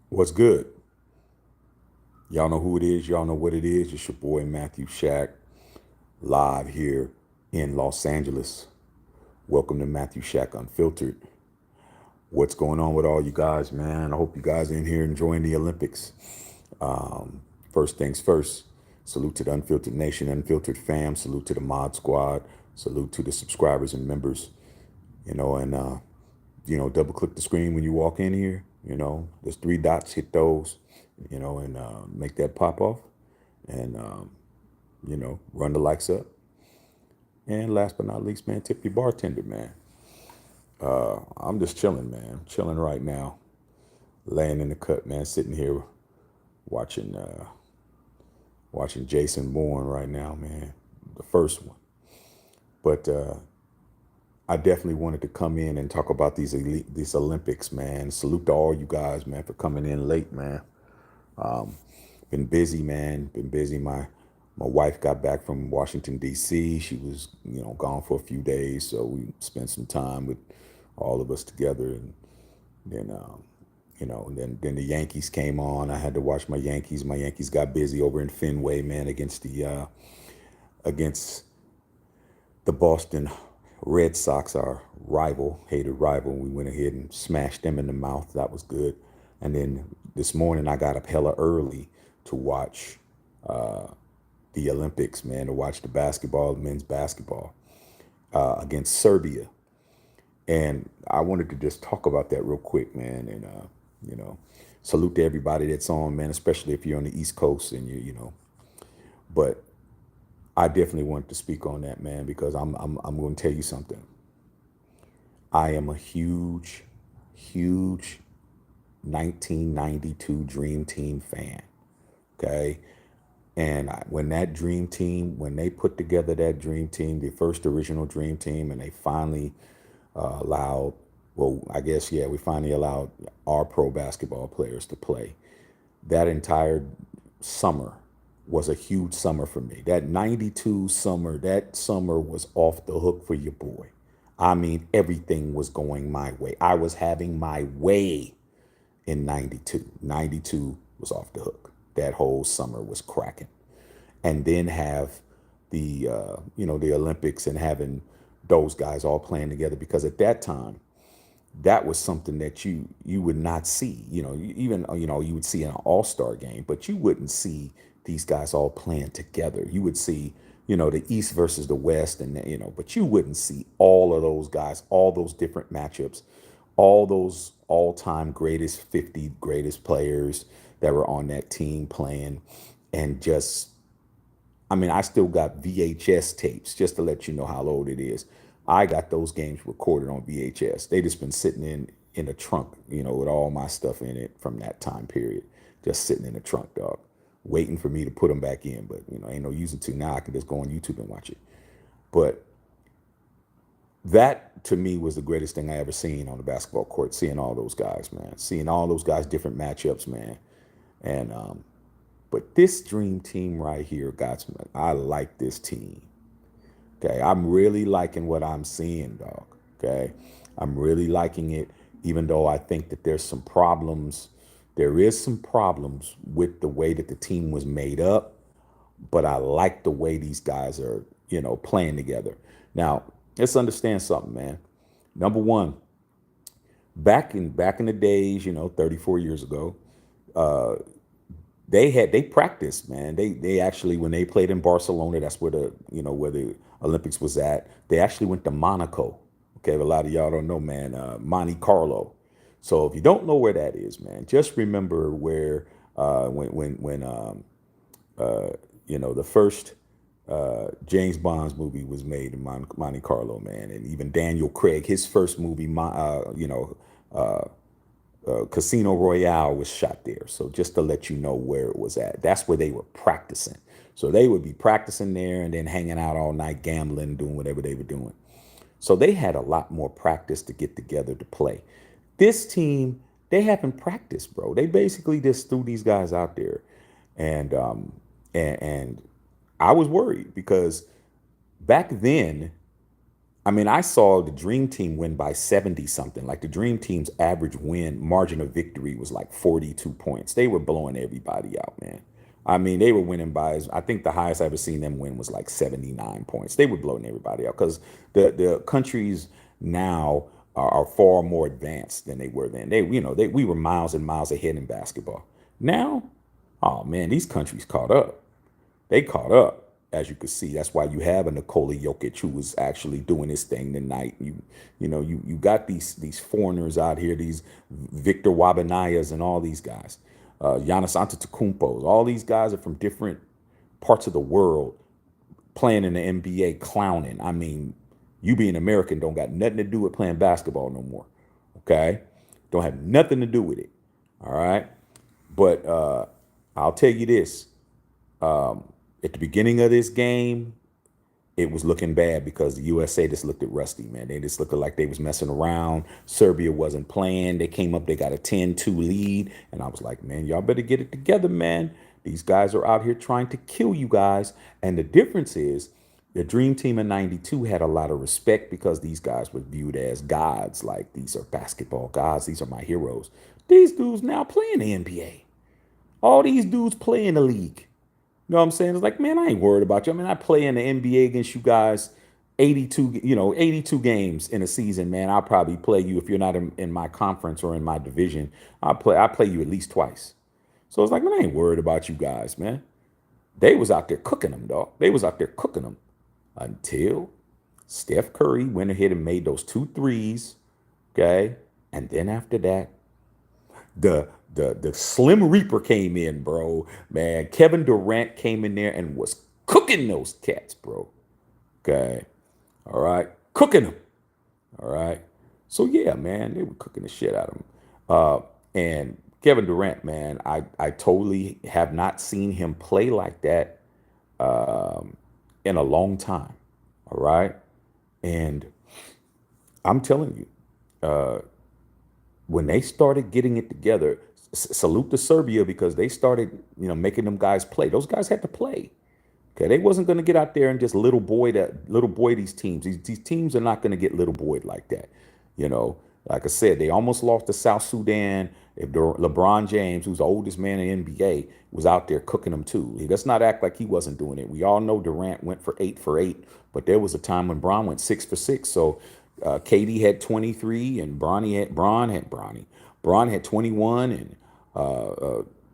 What's good? Y'all know who it is. Y'all know what it is. It's your boy Matthew Shack, live here in Los Angeles. Welcome to Matthew Shack Unfiltered. What's going on with all you guys, man? I hope you guys are in here enjoying the Olympics. First things first, salute to the Unfiltered Nation, Unfiltered fam. Salute to the Mod Squad. Salute to the subscribers and members. Double click the screen when you walk in here. There's three dots. Hit those. And make that pop off, and run the likes up. And last but not least, man, tip your bartender, man. I'm just chilling, man. Chilling right now, laying in the cut, man. Sitting here watching watching Jason Bourne right now, man. The first one, but I definitely wanted to come in and talk about these Olympics, man. Salute to all you guys, man, for coming in late, man. Been busy, man. Been busy. My wife got back from Washington D.C. She was, gone for a few days, so we spent some time with all of us together. And then, then the Yankees came on. I had to watch my Yankees. My Yankees got busy over in Fenway, man, against the Boston Red Sox, our hated rival. We went ahead and smashed them in the mouth. That was good. And then this morning I got up hella early to watch the Olympics, man, to watch the men's basketball against Serbia. And I wanted to just talk about that real quick, man. And, salute to everybody that's on, man, especially if you're on the East Coast and but I definitely wanted to speak on that, man, because I'm going to tell you something. I am a huge 1992 Dream Team fan. Okay. And when they put together that Dream Team, the first original Dream Team, and they finally allowed, well, I guess, yeah, we finally allowed our pro basketball players to play. That entire summer was a huge summer for me. That summer was off the hook for your boy. I mean, everything was going my way. I was having my way in 92. 92 was off the hook. That whole summer was cracking. And then have the Olympics and having those guys all playing together, because at that time, that was something that you would not see. You would see in an all-star game, but you wouldn't see these guys all playing together. You would see, the East versus the West, and but you wouldn't see all of those guys, all those different matchups, all those all-time greatest 50 greatest players that were on that team playing. And just, I mean, I still got VHS tapes, just to let you know how old it is. I got those games recorded on VHS. They just been sitting in a trunk, with all my stuff in it from that time period, just sitting in the trunk, dog, waiting for me to put them back in. But ain't no using to now. I can just go on YouTube and watch it. But that to me was the greatest thing I ever seen on the basketball court. Seeing all those guys, man, seeing all those guys, different matchups, man, and but this Dream Team right here, guys, I like this team. Okay, I'm really liking what I'm seeing, dog. Okay, I'm really liking it, even though I think that there's some problems. There is some problems with the way that the team was made up, but I like the way these guys are, playing together. Now, let's understand something, man. Number one, back in the days, 34 years ago, they practiced, man. They actually, when they played in Barcelona, that's where the Olympics was at. They actually went to Monaco. Okay, but a lot of y'all don't know, man. Monte Carlo. So if you don't know where that is, man, just remember where the first James Bond's movie was made in Monte Carlo, man, and even Daniel Craig, his first movie, Casino Royale, was shot there. So just to let you know where it was at, that's where they were practicing. So they would be practicing there and then hanging out all night, gambling, doing whatever they were doing. So they had a lot more practice to get together to play. This team, they haven't practiced, bro. They basically just threw these guys out there, and and I was worried because back then I mean, I saw the Dream Team win by 70 something. Like the Dream Team's average win margin of victory was like 42 points. They were blowing everybody out, man. I mean, they were winning by, I think the highest I ever seen them win was like 79 points. They were blowing everybody out because the countries now are far more advanced than they were then. We were miles and miles ahead in basketball. Now, oh man, these countries caught up. They caught up, as you could see. That's why you have a Nikola Jokic who was actually doing his thing tonight. You got these foreigners out here, these Victor Wabanayas and all these guys, Giannis Antetokounmpos. All these guys are from different parts of the world playing in the NBA, clowning. I mean, you being American don't got nothing to do with playing basketball no more. Okay, don't have nothing to do with it. All right, but I'll tell you this. At the beginning of this game, it was looking bad because the USA just looked at rusty, man. They just looked like they was messing around. Serbia wasn't playing. They came up, they got a 10-2 lead. And I was like, man, y'all better get it together, man. These guys are out here trying to kill you guys. And the difference is the Dream Team in 92 had a lot of respect because these guys were viewed as gods. Like, these are basketball gods. These are my heroes. These dudes now play in the NBA. All these dudes play in the league. You know what I'm saying? It's like, man, I ain't worried about you. I mean, I play in the NBA against you guys 82 games in a season, man. I'll probably play you if you're not in my conference or in my division. I play you at least twice. So it's like, man, I ain't worried about you guys, man. They was out there cooking them, dog. They was out there cooking them until Steph Curry went ahead and made those 2 threes. Okay. And then after that, the Slim Reaper came in, bro. Man, Kevin Durant came in there and was cooking those cats, bro. Okay. All right. Cooking them. All right. So yeah, man, they were cooking the shit out of him. And Kevin Durant, man, I totally have not seen him play like that in a long time. All right. And I'm telling you, when they started getting it together, salute to Serbia because they started, making them guys play. Those guys had to play. Okay, they wasn't going to get out there and just little boy these teams. These teams are not going to get little boyed like that. Like I said, they almost lost to South Sudan. If LeBron James, who's the oldest man in the NBA, was out there cooking them too. Let's not act like he wasn't doing it. We all know Durant went for 8 for 8, but there was a time when Bron went 6 for 6. So KD had 23, and Bron had 21, and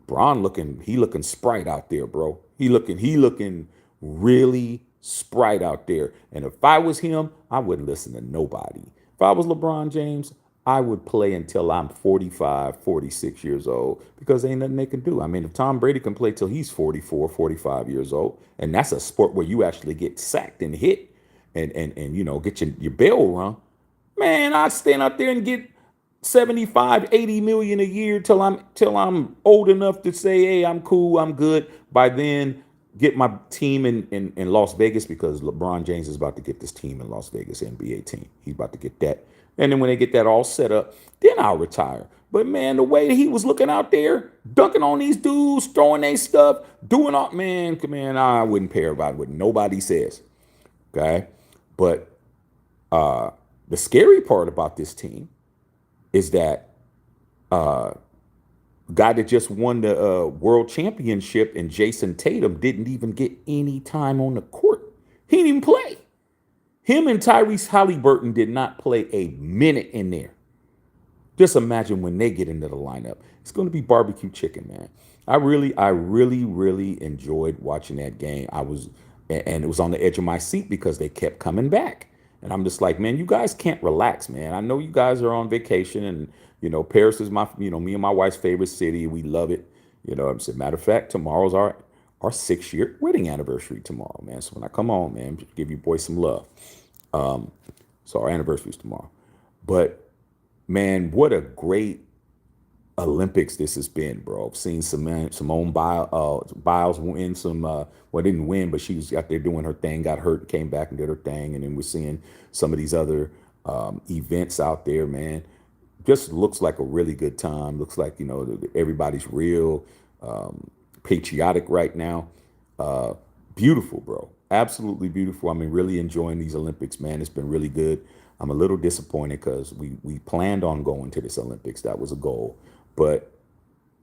Bron looking sprite out there, bro. He looking really sprite out there. And if I was him, I wouldn't listen to nobody. If I was LeBron James, I would play until I'm 45, 46 years old because ain't nothing they can do. I mean, if Tom Brady can play till he's 44, 45 years old, and that's a sport where you actually get sacked and hit and get your bell rung, man, I'd stand out there and get 75, 80 million a year till I'm old enough to say, hey, I'm cool, I'm good. By then, get my team in Las Vegas because LeBron James is about to get this team in Las Vegas, NBA team. He's about to get that. And then when they get that all set up, then I'll retire. But man, the way he was looking out there, dunking on these dudes, throwing their stuff, doing all, man, I wouldn't care about what nobody says. Okay. But the scary part about this team is that guy that just won the world championship and Jason Tatum didn't even get any time on the court. He didn't even play. Him and Tyrese Halliburton did not play a minute in there. Just imagine when they get into the lineup. It's going to be barbecue chicken, man. I really enjoyed watching that game. And it was on the edge of my seat because they kept coming back. And I'm just like, man, you guys can't relax, man. I know you guys are on vacation and, Paris is my, me and my wife's favorite city. We love it. As a matter of fact, tomorrow's our 6-year wedding anniversary tomorrow, man. So when I come on, man, give you boys some love. So our anniversary's tomorrow. But man, what a great Olympics this has been, bro. I've seen Simone Biles win some, didn't win, but she was out there doing her thing, got hurt, came back and did her thing. And then we're seeing some of these other events out there, man. Just looks like a really good time. Looks like, everybody's real patriotic right now. Beautiful, bro. absolutely beautiful. I mean, really enjoying these Olympics, man. It's been really good. I'm a little disappointed because we planned on going to this Olympics. That was a goal, but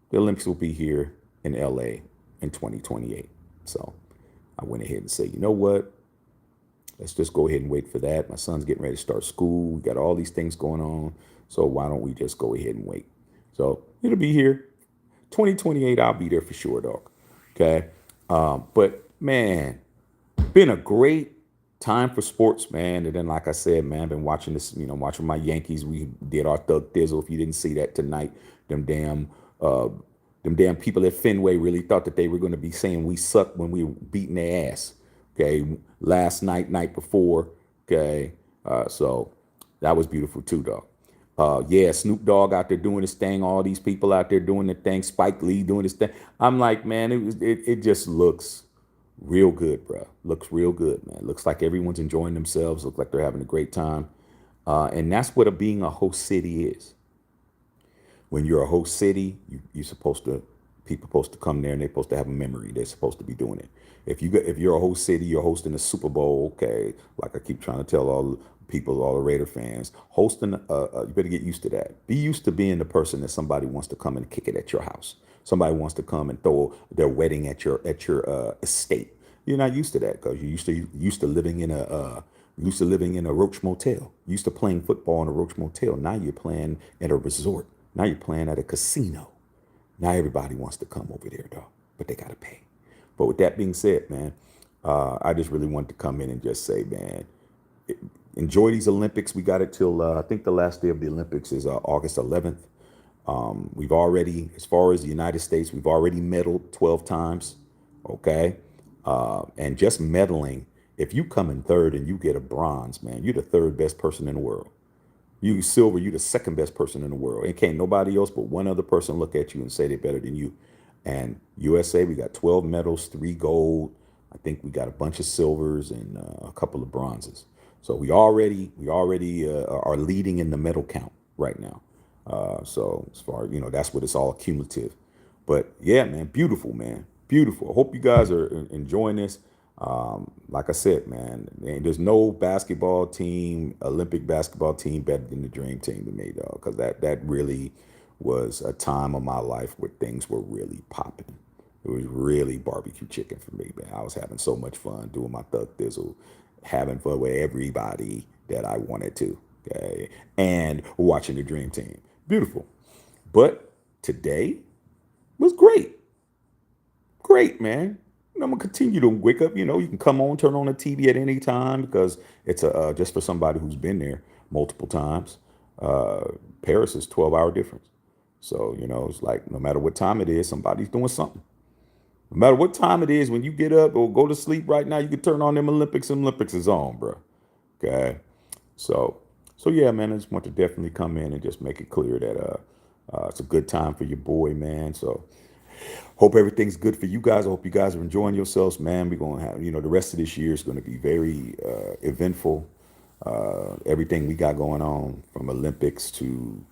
the Olympics will be here in LA in 2028. So I went ahead and said, you know what? Let's just go ahead and wait for that. My son's getting ready to start school. We got all these things going on. So why don't we just go ahead and wait? So it'll be here. 2028, I'll be there for sure, dog. Okay. But man, been a great time for sports, man. And then, like I said, man, I've been watching this, watching my Yankees. We did our Thug Thizzle. If you didn't see that tonight, them damn uh them damn people at Fenway really thought that they were going to be saying we suck when we were beating their ass. Okay. Last night, night before. Okay. So that was beautiful too, dog. Yeah, Snoop Dogg out there doing his thing, all these people out there doing their thing, Spike Lee doing his thing. I'm like, man, it just looks real good, bro. Looks real good, man. Looks like everyone's enjoying themselves. Looks like they're having a great time. And that's what being a host city is. When you're a host city, you're supposed to people supposed to come there and they're supposed to have a memory. They're supposed to be doing it. If you're a host city, you're hosting a Super Bowl. Okay, like I keep trying to tell all the people, all the Raider fans, hosting. You better get used to that. Be used to being the person that somebody wants to come and kick it at your house. Somebody wants to come and throw their wedding at your estate. You're not used to that because you used to living in a used to living in a Roach Motel. Used to playing football in a Roach Motel. Now you're playing at a resort. Now you're playing at a casino. Now everybody wants to come over there, though, but they gotta pay. But with that being said, man, I just really wanted to come in and just say, man, enjoy these Olympics. We got it till I think the last day of the Olympics is August 11th. We've already, as far as the United States, we've already medaled 12 times. Okay, and just medaling. If you come in third and you get a bronze, man, you're the third best person in the world. You silver, you the second best person in the world. And can't nobody else but one other person look at you and say they're better than you. And USA, we got 12 medals, 3 gold. I think we got a bunch of silvers and a couple of bronzes. So we already are leading in the medal count right now. So as far that's what it's all cumulative. But yeah, man, beautiful, man, beautiful. I hope you guys are enjoying this. Like I said, man, there's no basketball team, Olympic basketball team, better than the Dream Team to me, though, because that really was a time of my life where things were really popping. It was really barbecue chicken for me, man. I was having so much fun doing my Thug Thizzle, having fun with everybody that I wanted to, okay, and watching the Dream Team. Beautiful. But today was great. Great, man. I'm gonna continue to wake up. You can come on, turn on the TV at any time because it's just for somebody who's been there multiple times. Paris is 12-hour difference, so it's like no matter what time it is, somebody's doing something. No matter what time it is, when you get up or go to sleep right now, you can turn on them Olympics. Them Olympics is on, bro. Okay, so yeah, man. I just want to definitely come in and just make it clear that it's a good time for your boy, man. So hope everything's good for you guys. I hope you guys are enjoying yourselves, man. We're going to have, the rest of this year is going to be very eventful. Everything we got going on from Olympics to,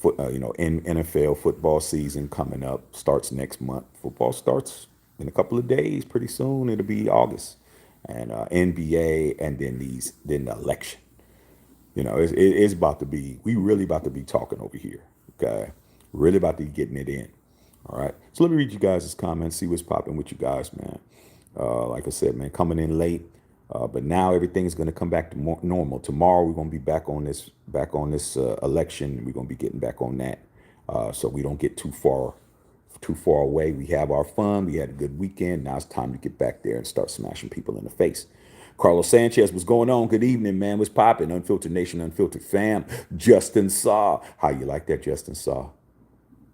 in NFL football season coming up starts next month. Football starts in a couple of days. Pretty soon it'll be August, and NBA, and then the election. It's about to be. We really about to be talking over here. Okay, really about to be getting it in. All right. So let me read you guys' comments, see what's popping with you guys, man. Like I said, man, coming in late, but now everything's going to come back to more normal. Tomorrow we're going to be back on this election. We're going to be getting back on that, so we don't get too far away. We have our fun. We had a good weekend. Now it's time to get back there and start smashing people in the face. Carlos Sanchez, what's going on? Good evening, man. What's popping? Unfiltered Nation, Unfiltered Fam. Justin Saw. How you like that, Justin Saw?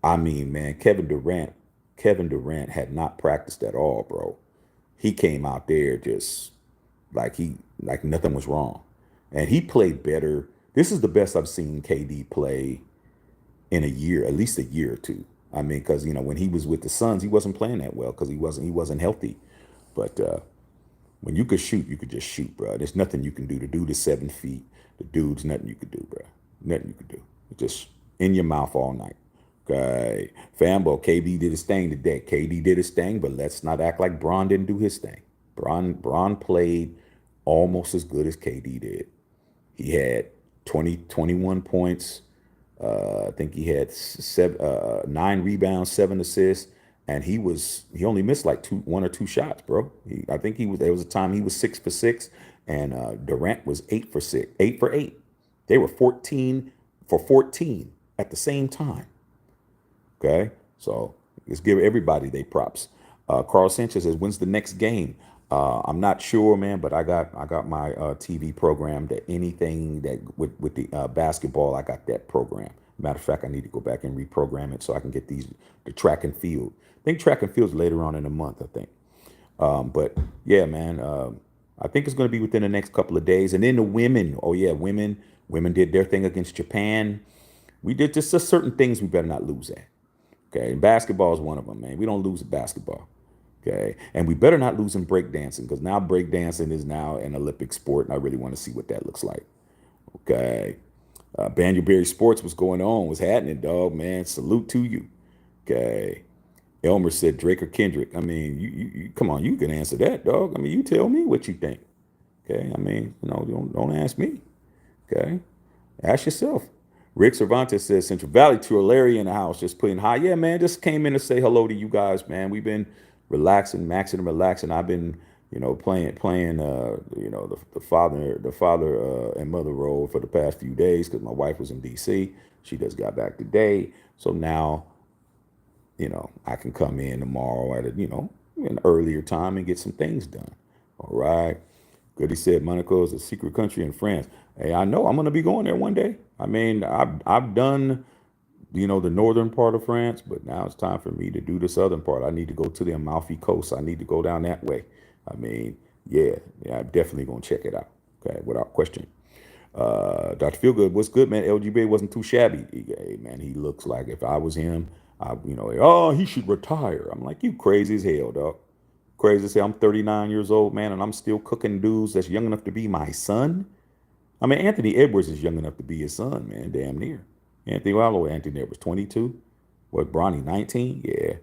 I mean, man, Kevin Durant had not practiced at all, bro. He came out there just like nothing was wrong. And he played better. This is the best I've seen KD play in a year, at least a year or two. I mean, because when he was with the Suns, he wasn't playing that well because he wasn't healthy. But when you could shoot, you could just shoot, bro. There's nothing you can do. The dude is 7 feet. The dude's nothing you could do, bro. Nothing you could do. Just in your mouth all night. Okay. Fambo, KD did his thing today. KD did his thing, but let's not act like Bron didn't do his thing. Bron played almost as good as KD did. He had 21 points. I think he had 9 rebounds, 7 assists, and he only missed like 1 or 2 shots, bro. I think there was a time he was 6 for 6, and Durant was 8 for 6, 8 for 8. They were 14 for 14 at the same time. Okay, so let's give everybody their props. Carl Sanchez says, "When's the next game?" I'm not sure, man, but I got my TV program that anything that with the basketball, I got that program. Matter of fact, I need to go back and reprogram it so I can get the track and field. I think track and field's later on in the month, I think. But yeah, man, I think it's going to be within the next couple of days. And then the women, oh yeah, women did their thing against Japan. We did just certain things we better not lose at. Okay, and basketball is one of them, man. We don't lose at basketball. Okay, and we better not lose in breakdancing because now breakdancing is now an Olympic sport, and I really want to see what that looks like. Okay, Banjo Sports, what's going on? What's happening, dog? Man, salute to you. Okay, Elmer said Drake or Kendrick. I mean, you come on, you can answer that, dog. I mean, you tell me what you think. Okay, I mean, don't ask me. Okay, ask yourself. Rick Cervantes says Central Valley to Larry in the house, just putting hi. Yeah, man, just came in to say hello to you guys, man. We've been relaxing, maxing and relaxing. I've been, playing, the father and mother role for the past few days because my wife was in D.C. She just got back today, so now, I can come in tomorrow at an earlier time and get some things done. All right. Good. He said Monaco is a secret country in France. Hey, I know I'm going to be going there one day. I mean, I've done, the northern part of France, but now it's time for me to do the southern part. I need to go to the Amalfi Coast. I need to go down that way. I mean, yeah, I'm definitely going to check it out. Okay, without question. Dr. Feelgood, what's good, man? LGB wasn't too shabby. Hey, man, he looks like if I was him, oh, he should retire. I'm like, you crazy as hell, dog. Crazy to say I'm 39 years old, man, and I'm still cooking dudes that's young enough to be my son. I mean, Anthony Edwards is young enough to be his son, man, damn near. Anthony Edwards, 22. What, Bronny, 19? Yeah,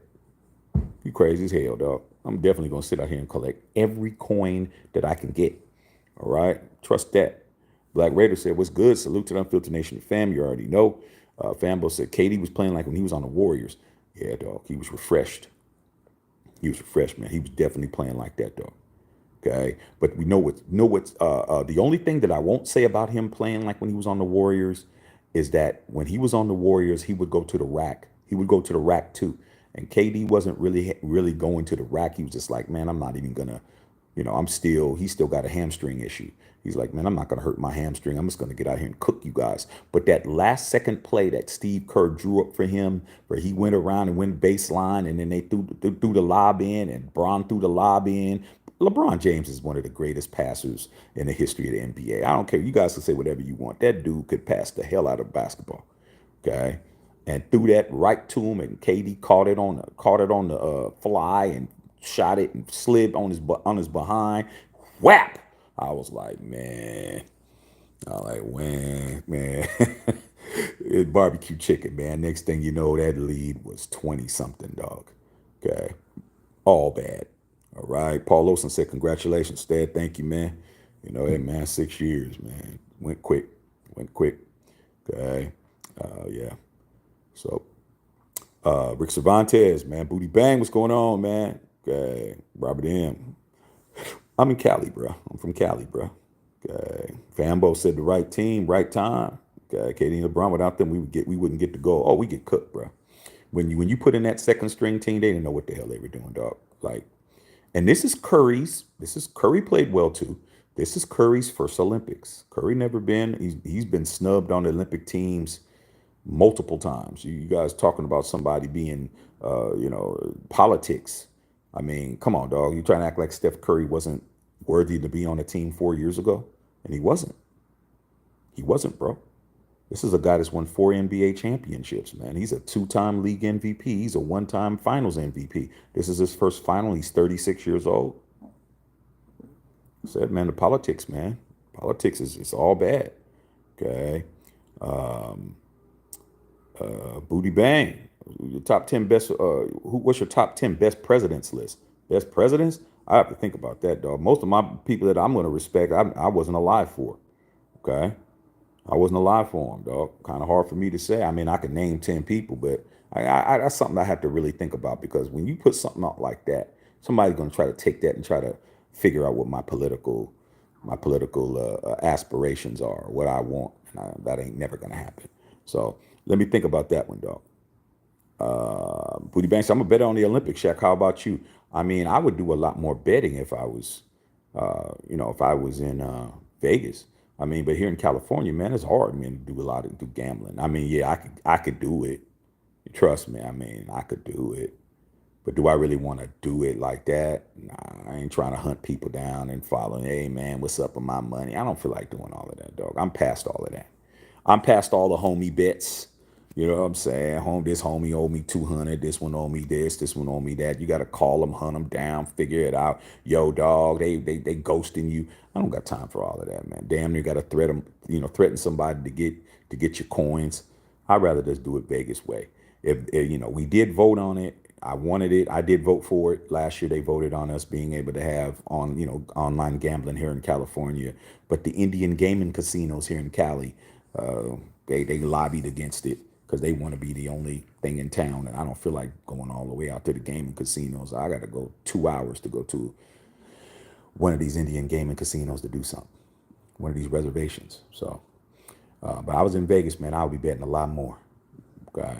you crazy as hell, dog. I'm definitely going to sit out here and collect every coin that I can get. All right? Trust that. Black Raider said, what's good? Salute to the Unfiltered Nation fam. You already know. Fambo said, KD was playing like when he was on the Warriors. Yeah, dog. He was refreshed. He was refreshed, man. He was definitely playing like that, dog. Okay, but we know what's the only thing that I won't say about him playing like when he was on the Warriors is that when he was on the Warriors, he would go to the rack. He would go to the rack too. And KD wasn't really going to the rack. He was just like, man, I'm not even gonna, he's still got a hamstring issue. He's like, man, I'm not gonna hurt my hamstring. I'm just gonna get out here and cook you guys. But that last second play that Steve Kerr drew up for him, where he went around and went baseline, and then they threw the lob in, and Bron threw the lob in. LeBron James is one of the greatest passers in the history of the NBA. I don't care. You guys can say whatever you want. That dude could pass the hell out of basketball. Okay, and threw that right to him, and KD caught it on the fly and shot it and slid on his behind. Whap! I was like, man. Man. It's barbecue chicken, man. Next thing you know, that lead was 20 something, dog. Okay, all bad. All right. Paul Olson said, congratulations, Stead. Thank you, man. Hey, man, 6 years, man. Went quick. Went quick. Okay. Yeah. So, Rick Cervantes, man. Booty Bang, what's going on, man? Okay. Robert M. I'm in Cali, bro. I'm from Cali, bro. Okay. Fambo said the right team, right time. Okay. KD and LeBron, without them, we wouldn't get the goal. Oh, we get cooked, bro. When you put in that second string team, they didn't know what the hell they were doing, dog. Like, and this is Curry played well too. This is Curry's first Olympics. Curry never been, he's been snubbed on the Olympic teams multiple times. You guys talking about somebody being, politics. I mean, come on, dog. You trying to act like Steph Curry wasn't worthy to be on a team 4 years ago? And he wasn't. He wasn't, bro. This is a guy that's won 4 NBA championships, man. He's a 2-time league MVP. He's a 1-time finals MVP. This is his first final. He's 36 years old. I said, man, the politics, man. Politics is it's all bad. Okay. Booty Bang. Your top 10 best, what's your top 10 best presidents list? Best presidents? I have to think about that, dog. Most of my people that I'm going to respect, I wasn't alive for. Okay. I wasn't alive for them, dog. Kind of hard for me to say. I mean, I could name 10 people, but that's something I have to really think about because when you put something out like that, somebody's going to try to take that and try to figure out what my political aspirations are, what I want, and that ain't never going to happen. So let me think about that one, dog. Booty Banks, I'm a bet on the Olympics, Shaq. How about you? I mean, I would do a lot more betting if I was, if I was in Vegas. I mean, but here in California, man, it's hard, man, to do a lot of do gambling. I mean, yeah, I could do it. Trust me. I mean, I could do it. But do I really want to do it like that? Nah, I ain't trying to hunt people down and following, hey, man, what's up with my money? I don't feel like doing all of that, dog. I'm past all of that. I'm past all the homie bets. You know what I'm saying? This homie owed me 200. This one owed me this. This one owed me that. You got to call them, hunt them down, figure it out. Yo, dog, they ghosting you. I don't got time for all of that, man. Damn near got to threaten somebody to get your coins. I'd rather just do it Vegas way. If we did vote on it, I wanted it. I did vote for it last year. They voted on us being able to have online gambling here in California, but the Indian gaming casinos here in Cali, uh, they lobbied against it because they want to be the only thing in town, and I don't feel like going all the way out to the gaming casinos. I got to go 2 hours to go to one of these Indian gaming casinos to do something, one of these reservations. So, but I was in Vegas, man. I'll be betting a lot more. Okay.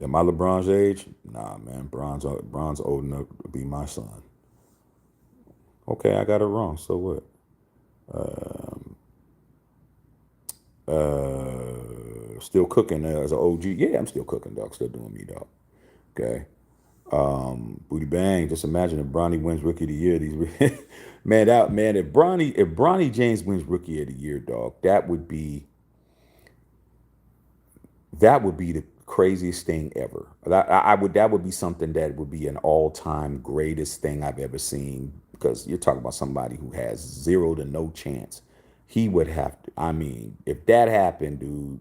Am I LeBron's age? Nah, man. Bron's old enough to be my son. Okay, I got it wrong. So what? Still cooking as an OG. Yeah, I'm still cooking, dog. Still doing me, dog. Okay. Booty bang. Just imagine if Bronny wins Rookie of the Year. Man, if Bronny James wins Rookie of the Year, dog, that would be the craziest thing ever. That would be something that would be an all-time greatest thing I've ever seen because you're talking about somebody who has zero to no chance. He would have to. I mean, if that happened, dude,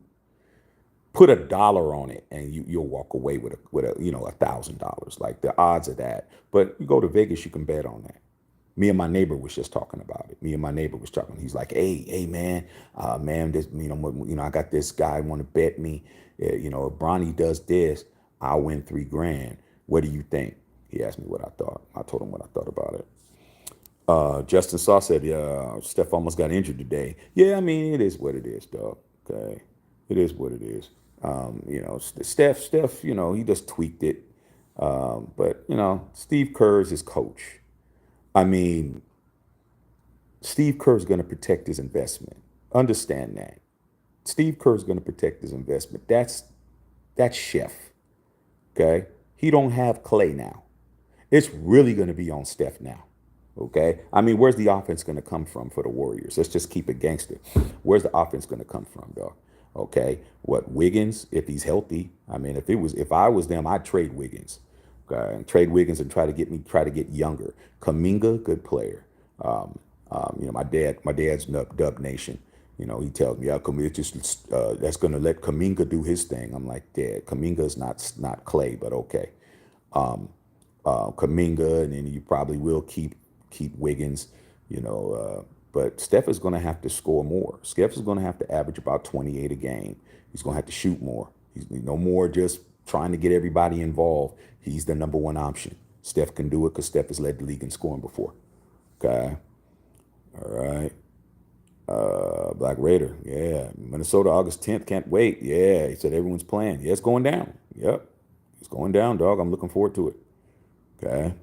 put $1 on it and you'll walk away with a $1,000. Like the odds of that. But you go to Vegas, you can bet on that. Me and my neighbor was just talking about it. Me and my neighbor was talking. He's like, hey, man, this, I got this guy want to bet me. If Bronny does this, I'll win 3 grand. What do you think? He asked me what I thought. I told him what I thought about it. Justin Saw said, yeah, Steph almost got injured today. Yeah, I mean, it is what it is, dog. Okay. It is what it is. Steph, he just tweaked it. But Steve Kerr's his coach. I mean, Steve Kerr's going to protect his investment. Understand that. Steve Kerr's going to protect his investment. That's Chef. Okay. He don't have Clay now. It's really going to be on Steph now. Okay. I mean, where's the offense going to come from for the Warriors? Let's just keep it gangster. Where's the offense going to come from, dog? Okay. What, Wiggins, if he's healthy? I mean, if I was them, I'd trade Wiggins. Okay. And trade Wiggins and try to get younger. Kuminga, good player. My dad's Dub Nation. He tells me, Kuminga just that's gonna let Kuminga do his thing. I'm like, Dad, Kuminga's not Clay, but okay. Kuminga, and then you probably will keep Wiggins, but Steph is going to have to score more. Steph is going to have to average about 28 a game. He's going to have to shoot more. He's no more just trying to get everybody involved. He's the number one option. Steph can do it because Steph has led the league in scoring before. Okay. All right. Black Raider. Yeah. Minnesota, August 10th. Can't wait. Yeah. He said everyone's playing. Yeah, it's going down. Yep. It's going down, dog. I'm looking forward to it. Okay.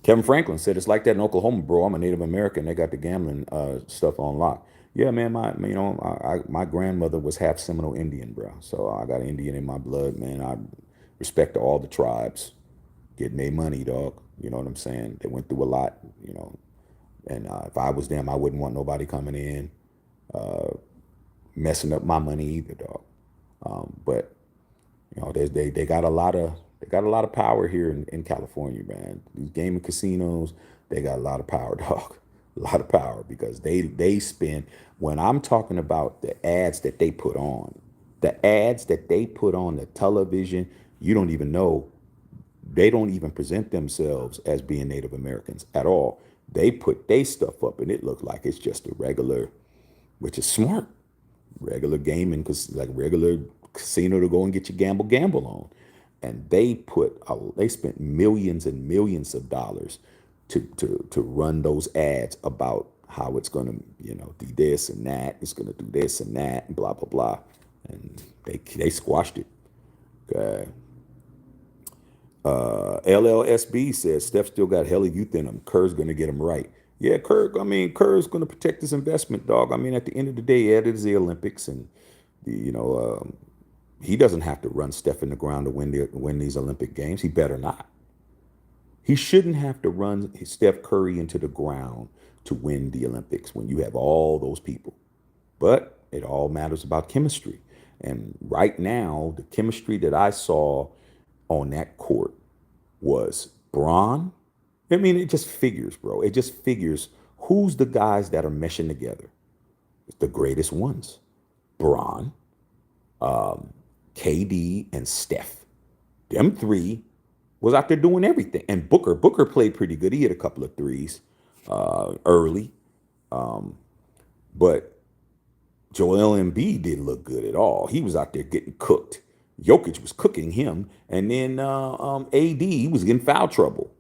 Kevin Franklin said it's like that in Oklahoma, bro. I'm a Native American. They got the gambling stuff on lock. Yeah, man. My grandmother was half Seminole Indian, bro. So I got Indian in my blood, man. I respect all the tribes getting their money, dog. You know what I'm saying? They went through a lot, And if I was them, I wouldn't want nobody coming in messing up my money either, dog. But they got a lot of power here in California, man. These gaming casinos, they got a lot of power, dog. A lot of power because they spend, when I'm talking about the ads that they put on, The ads that they put on the television, you don't even know. They don't even present themselves as being Native Americans at all. They put their stuff up and it looks like it's just a regular, which is smart, regular gaming, because like regular casino to go and get your gamble on. And they spent millions and millions of dollars to run those ads about how it's going to, do this and that. It's going to do this and that and blah, blah, blah. And they squashed it. Okay. LLSB says Steph still got hella youth in him. Kerr's going to get him right. Yeah, Kerr's going to protect his investment, dog. I mean, at the end of the day, yeah, it is the Olympics, and he doesn't have to run Steph in the ground to win these Olympic games. He better not. He shouldn't have to run Steph Curry into the ground to win the Olympics when you have all those people. But it all matters about chemistry. And right now, the chemistry that I saw on that court was Bron. I mean, it just figures, bro. It just figures who's the guys that are meshing together. It's the greatest ones. Bron, KD, and Steph. Them three was out there doing everything. And Booker played pretty good. He hit a couple of threes early. But Joel Embiid didn't look good at all. He was out there getting cooked. Jokic was cooking him. And then AD was getting in foul trouble,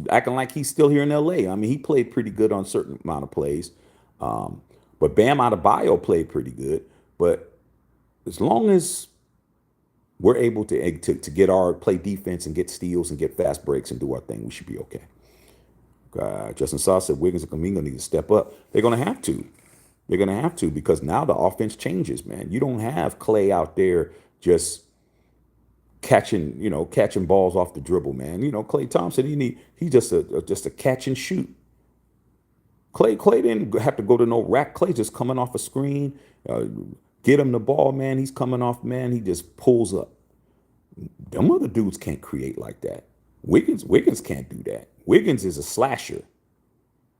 acting like he's still here in LA. I mean, he played pretty good on a certain amount of plays. But Bam Adebayo played pretty good. But as long as we're able to get our play defense and get steals and get fast breaks and do our thing, we should be okay. Justin Saw said Wiggins and Kuminga need to step up. They're going to have to. They're going to have to, because now the offense changes, man. You don't have Clay out there just catching balls off the dribble, man. Klay Thompson, he's just a catch and shoot. Clay didn't have to go to no rack. Clay just coming off a screen, get him the ball, man. He's coming off, man. He just pulls up. Them other dudes can't create like that. Wiggins can't do that. Wiggins is a slasher.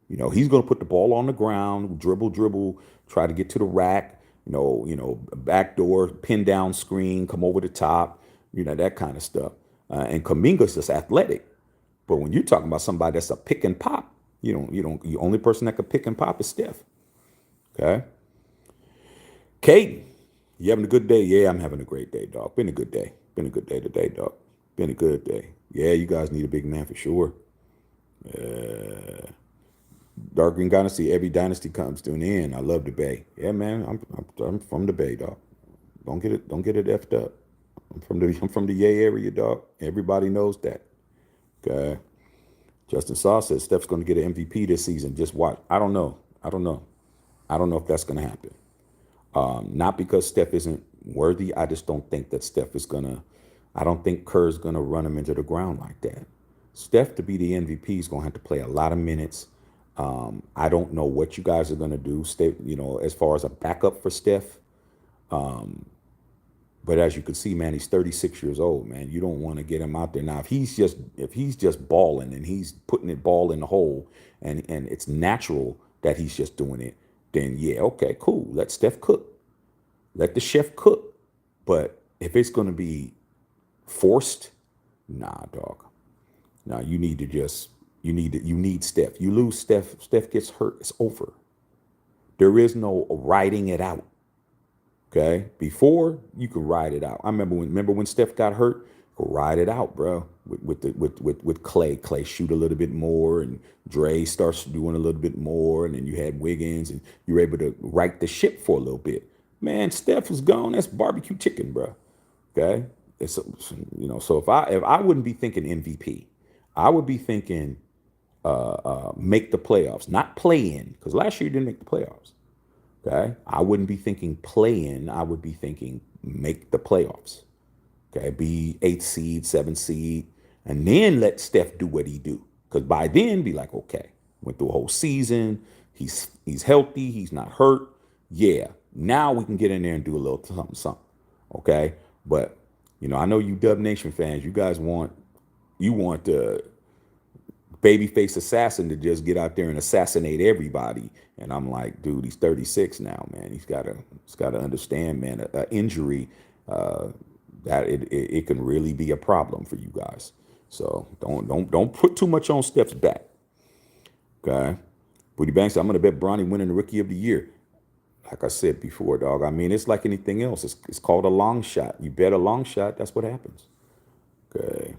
He's going to put the ball on the ground, dribble, try to get to the rack, backdoor, pin down screen, come over the top, that kind of stuff. And Kuminga's just athletic. But when you're talking about somebody that's a pick and pop, the only person that can pick and pop is Steph. Okay. Kate, you having a good day? Yeah, I'm having a great day, dog. Been a good day. Been a good day today, dog. Been a good day. Yeah, you guys need a big man for sure. Dark Green Dynasty, every dynasty comes to an end. I love the Bay. Yeah, man, I'm from the Bay, dog. Don't get it effed up. I'm from the Yay area, dog. Everybody knows that. Okay. Justin Saw says Steph's going to get an MVP this season. Just watch. I don't know if that's going to happen. Not because Steph isn't worthy. I just don't think that I don't think Kerr's going to run him into the ground like that. Steph, to be the MVP, is going to have to play a lot of minutes. I don't know what you guys are going to do, as far as a backup for Steph. But as you can see, man, he's 36 years old, man. You don't want to get him out there. Now, if he's just balling and he's putting the ball in the hole and it's natural that he's just doing it, then yeah, okay, cool. Let Steph cook. Let the chef cook. But if it's going to be forced, nah, dog. Now you need Steph. You lose Steph gets hurt, it's over. There is no riding it out. Okay? Before, you could ride it out. I remember when Steph got hurt, could ride it out, bro. With Clay. Clay shoot a little bit more, and Dre starts doing a little bit more, and then you had Wiggins, and you were able to right the ship for a little bit. Man, Steph was gone. That's barbecue chicken, bro. Okay? So if I wouldn't be thinking MVP, I would be thinking make the playoffs, not play in, because last year you didn't make the playoffs. Okay, I wouldn't be thinking play in. I would be thinking make the playoffs. Okay, be 8th seed, 7th seed, and then let Steph do what he do. Because by then, be like, okay, went through a whole season. He's healthy. He's not hurt. Yeah, now we can get in there and do a little something. Okay, but I know you Dub Nation fans. You guys want babyface assassin to just get out there and assassinate everybody. And I'm like, dude, he's 36 now, man. He's gotta understand, man. A injury, uh, that it can really be a problem for you guys. So don't put too much on Steph's back. Okay. Booty Banks, I'm gonna bet Bronny winning the Rookie of the Year. Like I said before, dog. I mean, it's like anything else. It's called a long shot. You bet a long shot, that's what happens. Okay.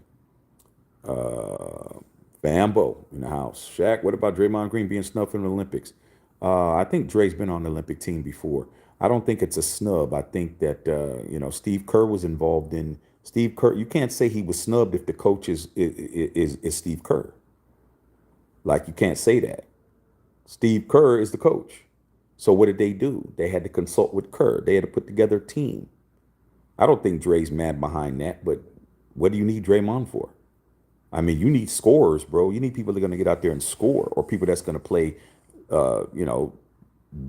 Bambo in the house. Shaq, what about Draymond Green being snubbed from the Olympics? I think Dre's been on the Olympic team before. I don't think it's a snub. I think that Steve Kerr was involved in Steve Kerr. You can't say he was snubbed if the coach is Steve Kerr. Like you can't say that. Steve Kerr is the coach. So what did they do? They had to consult with Kerr. They had to put together a team. I don't think Dre's mad behind that, but what do you need Draymond for? I mean, you need scorers, bro. You need people that are going to get out there and score, or people that's going to play, uh, you know,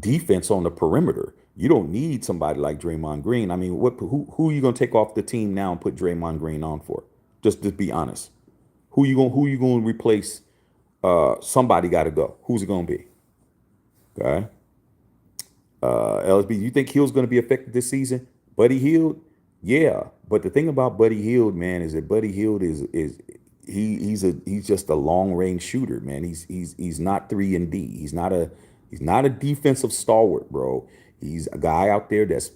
defense on the perimeter. You don't need somebody like Draymond Green. I mean, who are you going to take off the team now and put Draymond Green on for? Just be honest. Who you going to replace? Somebody got to go. Who's it going to be? Okay. LSB, you think Hill's going to be affected this season? Buddy Hield, yeah. But the thing about Buddy Hield, man, is that Buddy Hield he's just a long range shooter, man. He's not 3 and D. He's not a defensive stalwart, bro. He's a guy out there that's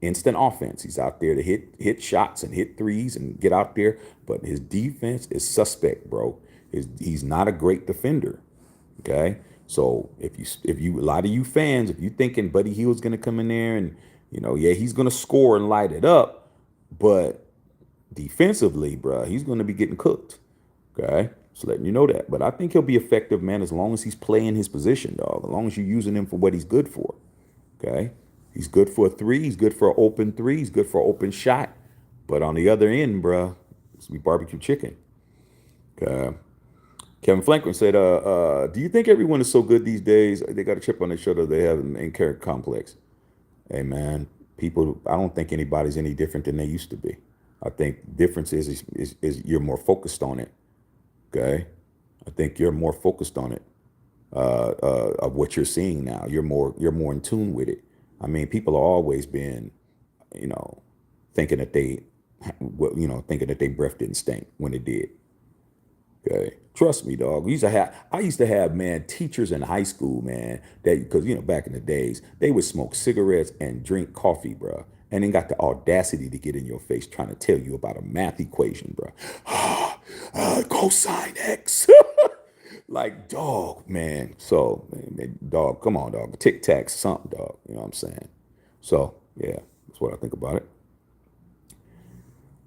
instant offense. He's out there to hit shots and hit threes and get out there. But his defense is suspect, bro. He's not a great defender. Okay. So if you a lot of you fans, if you thinking Buddy Hield's gonna come in there and yeah, he's gonna score and light it up, but defensively, bro, he's gonna be getting cooked. Okay, just letting you know that. But I think he'll be effective, man, as long as he's playing his position, dog. As long as you're using him for what he's good for. Okay, he's good for a three. He's good for an open three. He's good for an open shot. But on the other end, bro, it's gonna be barbecue chicken. Okay. Kevin Franklin said, do you think everyone is so good these days? They got a chip on their shoulder. They have an in character complex. Hey, man, I don't think anybody's any different than they used to be. I think difference is you're more focused on it. Okay. I think you're more focused on it, of what you're seeing now. You're more in tune with it. I mean, people have always been, you know, thinking that thinking that their breath didn't stink when it did. Okay. Trust me, dog. I used to have, man, teachers in high school, man, that because back in the days, they would smoke cigarettes and drink coffee, bro. And then got the audacity to get in your face trying to tell you about a math equation, bro. Cosine X. Like, dog, man. So, man, dog, come on, dog. Tic Tac, something, dog. You know what I'm saying? So, yeah, that's what I think about it.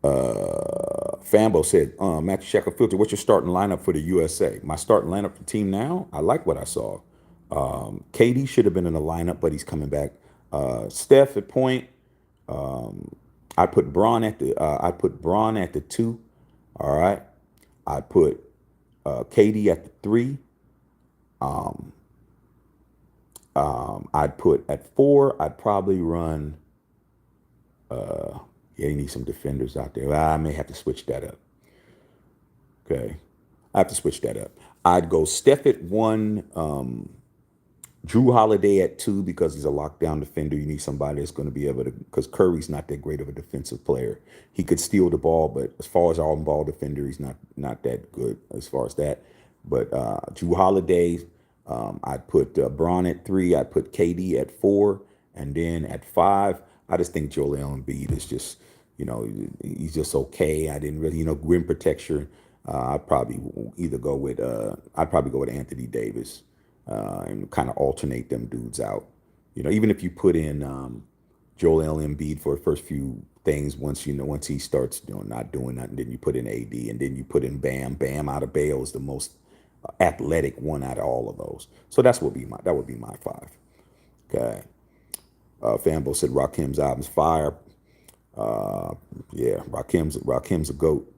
Fambo said, Matthew Shackle Filter, what's your starting lineup for the USA? My starting lineup for the team now, I like what I saw. KD should have been in the lineup, but he's coming back. Steph at point. I put Braun at the 2. All right. I put KD at the 3. I'd put at 4. I'd probably run. Yeah, you need some defenders out there. I may have to switch that up. Okay. I have to switch that up. I'd go Steph at 1, Drew Holiday at 2 because he's a lockdown defender. You need somebody that's going to be able to, because Curry's not that great of a defensive player. He could steal the ball, but as far as on-ball defender, he's not that good as far as that. But Drew Holiday, I'd put Braun at 3. I'd put KD at 4. And then at 5, I just think Joel Embiid is just, he's just okay. I didn't really, rim protection. I'd probably go with Anthony Davis, and kind of alternate them dudes out. Even if you put in Joel Embiid for the first few things, once he starts not doing nothing, then you put in AD, and then you put in Bam. Bam out of Bale is the most athletic one out of all of those. So that would be my 5. Okay. Fambo said Rakim's album's fire. Yeah, Rakim's a GOAT.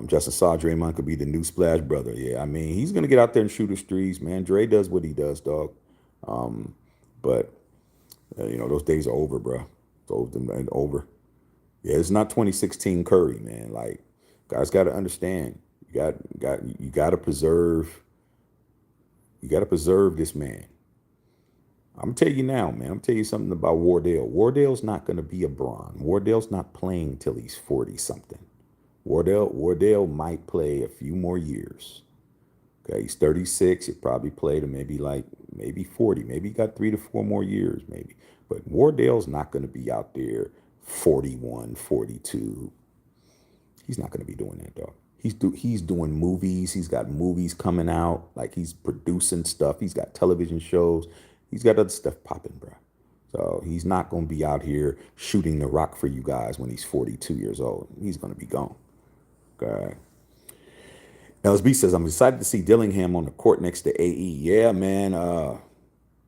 Justin saw Draymond could be the new Splash Brother. Yeah, I mean, he's going to get out there and shoot his threes, man. Dre does what he does, dog. But, those days are over, bro. Over. Yeah, it's not 2016 Curry, man. Like, guys got to understand. You got to preserve. You got to preserve this man. I'm gonna tell you now, man. I'm gonna tell you something about Wardell. Wardell's not gonna be a Bron. Wardell's not playing till he's 40 something. Wardell might play a few more years. Okay, he's 36. He'll probably play to maybe 40. Maybe he got 3 to 4 more years, maybe. But Wardell's not going to be out there 41, 42. He's not going to be doing that, dog. He's doing movies. He's got movies coming out. Like he's producing stuff. He's got television shows. He's got other stuff popping, bro. So he's not going to be out here shooting the rock for you guys when he's 42 years old. He's going to be gone. Okay. LSB says, I'm excited to see Dillingham on the court next to AE. Yeah, man.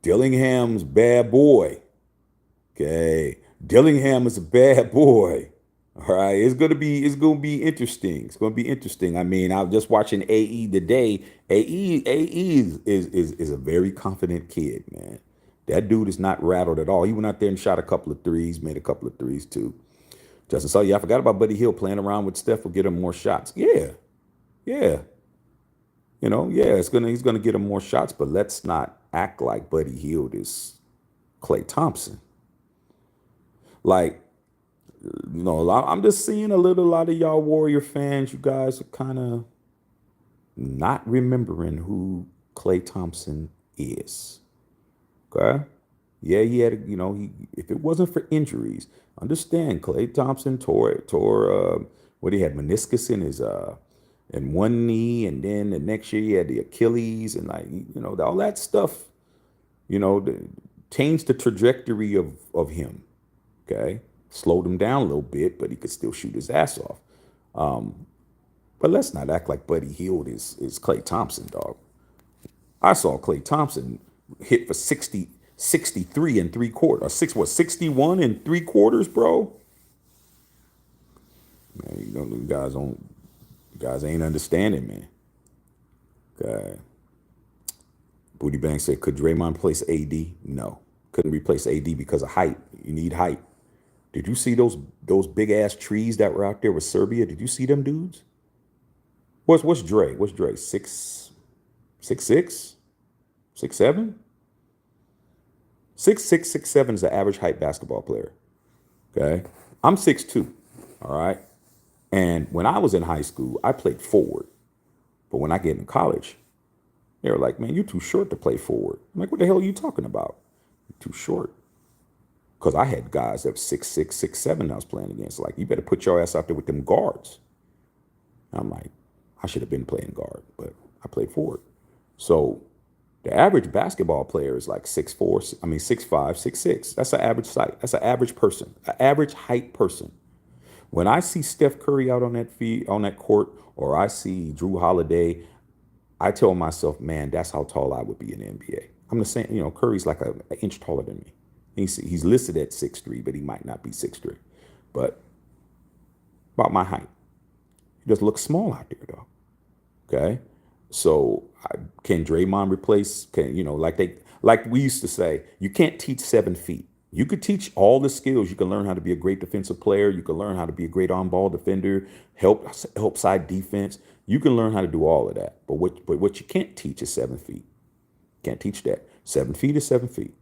Dillingham's bad boy. Okay. Dillingham is a bad boy. All right. It's gonna be interesting. It's gonna be interesting. I mean, I was just watching AE today. AE is a very confident kid, man. That dude is not rattled at all. He went out there and shot a couple of threes, made a couple of threes too. Justin saw, yeah, I forgot about Buddy Hield playing around with Steph will get him more shots. Yeah. Yeah. Yeah, he's gonna get him more shots, but let's not act like Buddy Hield is Klay Thompson. Like, I'm just seeing a lot of y'all Warrior fans. You guys are kind of not remembering who Klay Thompson is. Okay, yeah, he had, if it wasn't for injuries, understand Klay Thompson tore what he had meniscus in his in one knee, and then the next year he had the Achilles, and all that stuff, changed the trajectory of him. Okay, slowed him down a little bit, but he could still shoot his ass off. But let's not act like Buddy Hield is Klay Thompson, dog. I saw Klay Thompson hit for 63 and 3/4, or 61 and 3/4, bro. Man, you guys ain't understanding, man. Okay. Booty Bang said, could Draymond replace AD? No. Couldn't replace AD because of height. You need height. Did you see those big ass trees that were out there with Serbia? Did you see them dudes? What's Dre? What's Dre? 6'6"? 6'7"? 6'6", 6'7" is the average height basketball player. Okay. I'm 6'2". All right. And when I was in high school, I played forward. But when I get in college, they were like, man, you're too short to play forward. I'm like, what the hell are you talking about? You're too short. Because I had guys that were 6'6", 6'7" I was playing against. Like, you better put your ass out there with them guards. I'm like, I should have been playing guard, but I played forward. So the average basketball player is like 6'4", 6'5", 6'6". That's an average height. That's an average person, an average height person. When I see Steph Curry out on that court, or I see Drew Holiday, I tell myself, man, that's how tall I would be in the NBA. I'm the same, Curry's like an inch taller than me. He's listed at 6'3", but he might not be 6'3". But about my height. He just looks small out there, though. Okay? So can Draymond replace, like we used to say, you can't teach 7 feet. You could teach all the skills. You can learn how to be a great defensive player. You can learn how to be a great on-ball defender, help side defense. You can learn how to do all of that. But what you can't teach is 7 feet. Can't teach that. 7 feet is 7 feet.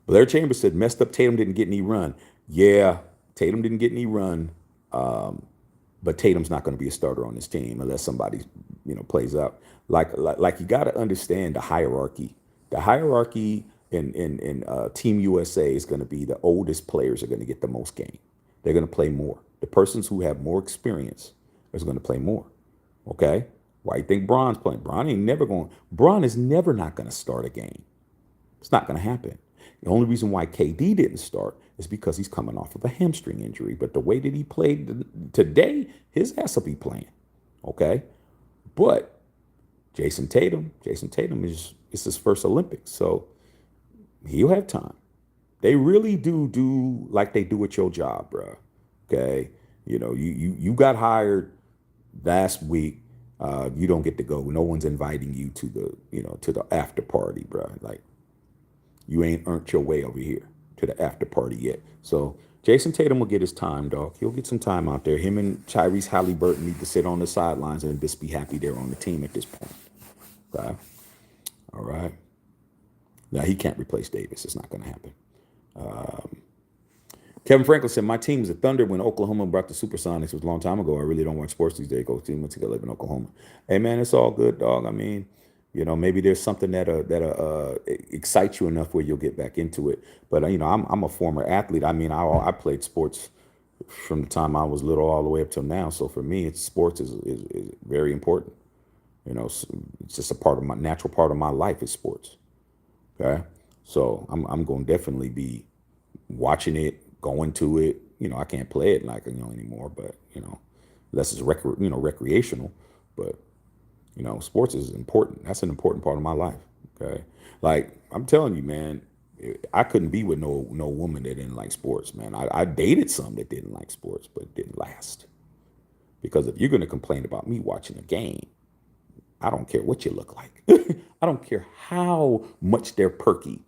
Blair Chambers said, messed up Tatum didn't get any run. Yeah, Tatum didn't get any run. But Tatum's not going to be a starter on this team unless somebody, plays up. Like you got to understand the hierarchy. The hierarchy in Team USA is going to be the oldest players are going to get the most game. They're going to play more. The persons who have more experience is going to play more. Okay? Why you think Bron's playing? Bron is never not going to start a game. It's not going to happen. The only reason why KD didn't start is because he's coming off of a hamstring injury. But the way that he played today, his ass will be playing. Okay? But Jason Tatum is his first Olympics. So he'll have time. They really do like they do at your job, bro. Okay? You got hired last week. You don't get to go. No one's inviting you to the after party, bro. Like, you ain't earned your way over here. to the after party yet. So Jason Tatum will get his time, dog. He'll get some time out there. Him and Tyrese Halliburton need to sit on the sidelines and just be happy they're on the team at this point. Okay. All right. Now he can't replace Davis. It's not going to happen. Kevin Franklin said, "My team was the Thunder when Oklahoma brought the Supersonics. It was a long time ago. I really don't watch sports these days. Coach team went to go live in Oklahoma. Hey man, it's all good, dog. I mean, maybe there's something that excites you enough where you'll get back into it. But I'm a former athlete. I mean, I played sports from the time I was little all the way up till now. So for me, sports is very important. It's just a part of my natural part of my life is sports. Okay, so I'm going to definitely be watching it, going to it. I can't play it like anymore, but unless it's recreational. But sports is important. That's an important part of my life. Okay, like I'm telling you, man, I couldn't be with no woman that didn't like sports, man. I dated some that didn't like sports, but it didn't last. Because if you're going to complain about me watching a game, I don't care what you look like. I don't care how much they're perky.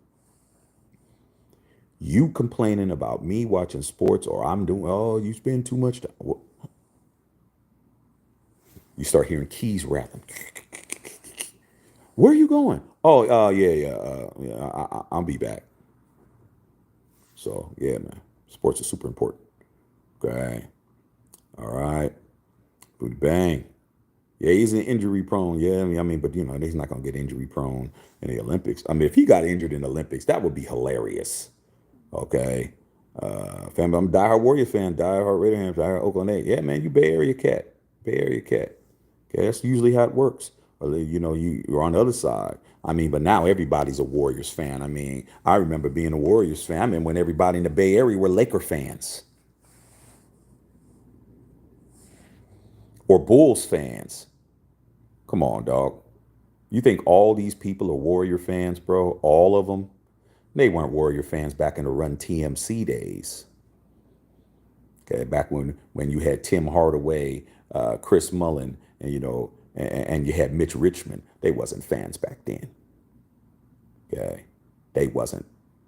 You complaining about me watching sports or I'm doing, oh, you spend too much time. You start hearing keys rattling. Where are you going? Oh, yeah. I'll be back. So, yeah, man. Sports is super important. Okay. All right. Booty bang. Yeah, he's an injury prone. Yeah, but he's not gonna get injury prone in the Olympics. I mean, if he got injured in the Olympics, that would be hilarious. Okay. I'm a diehard Warrior fan, diehard Raider fan, diehard Oakland A. Yeah, man, you Bay Area cat. Bay Area cat. Okay, that's usually how it works. Or, you're on the other side. I mean, but now everybody's a Warriors fan. I mean, I remember being a Warriors fan. I mean, when everybody in the Bay Area were Laker fans or Bulls fans. Come on, dog. You think all these people are Warrior fans, bro? All of them? They weren't Warrior fans back in the Run TMC days. Okay, back when you had Tim Hardaway, Chris Mullin, and you had Mitch Richmond. They wasn't fans back then. Okay, they wasn't.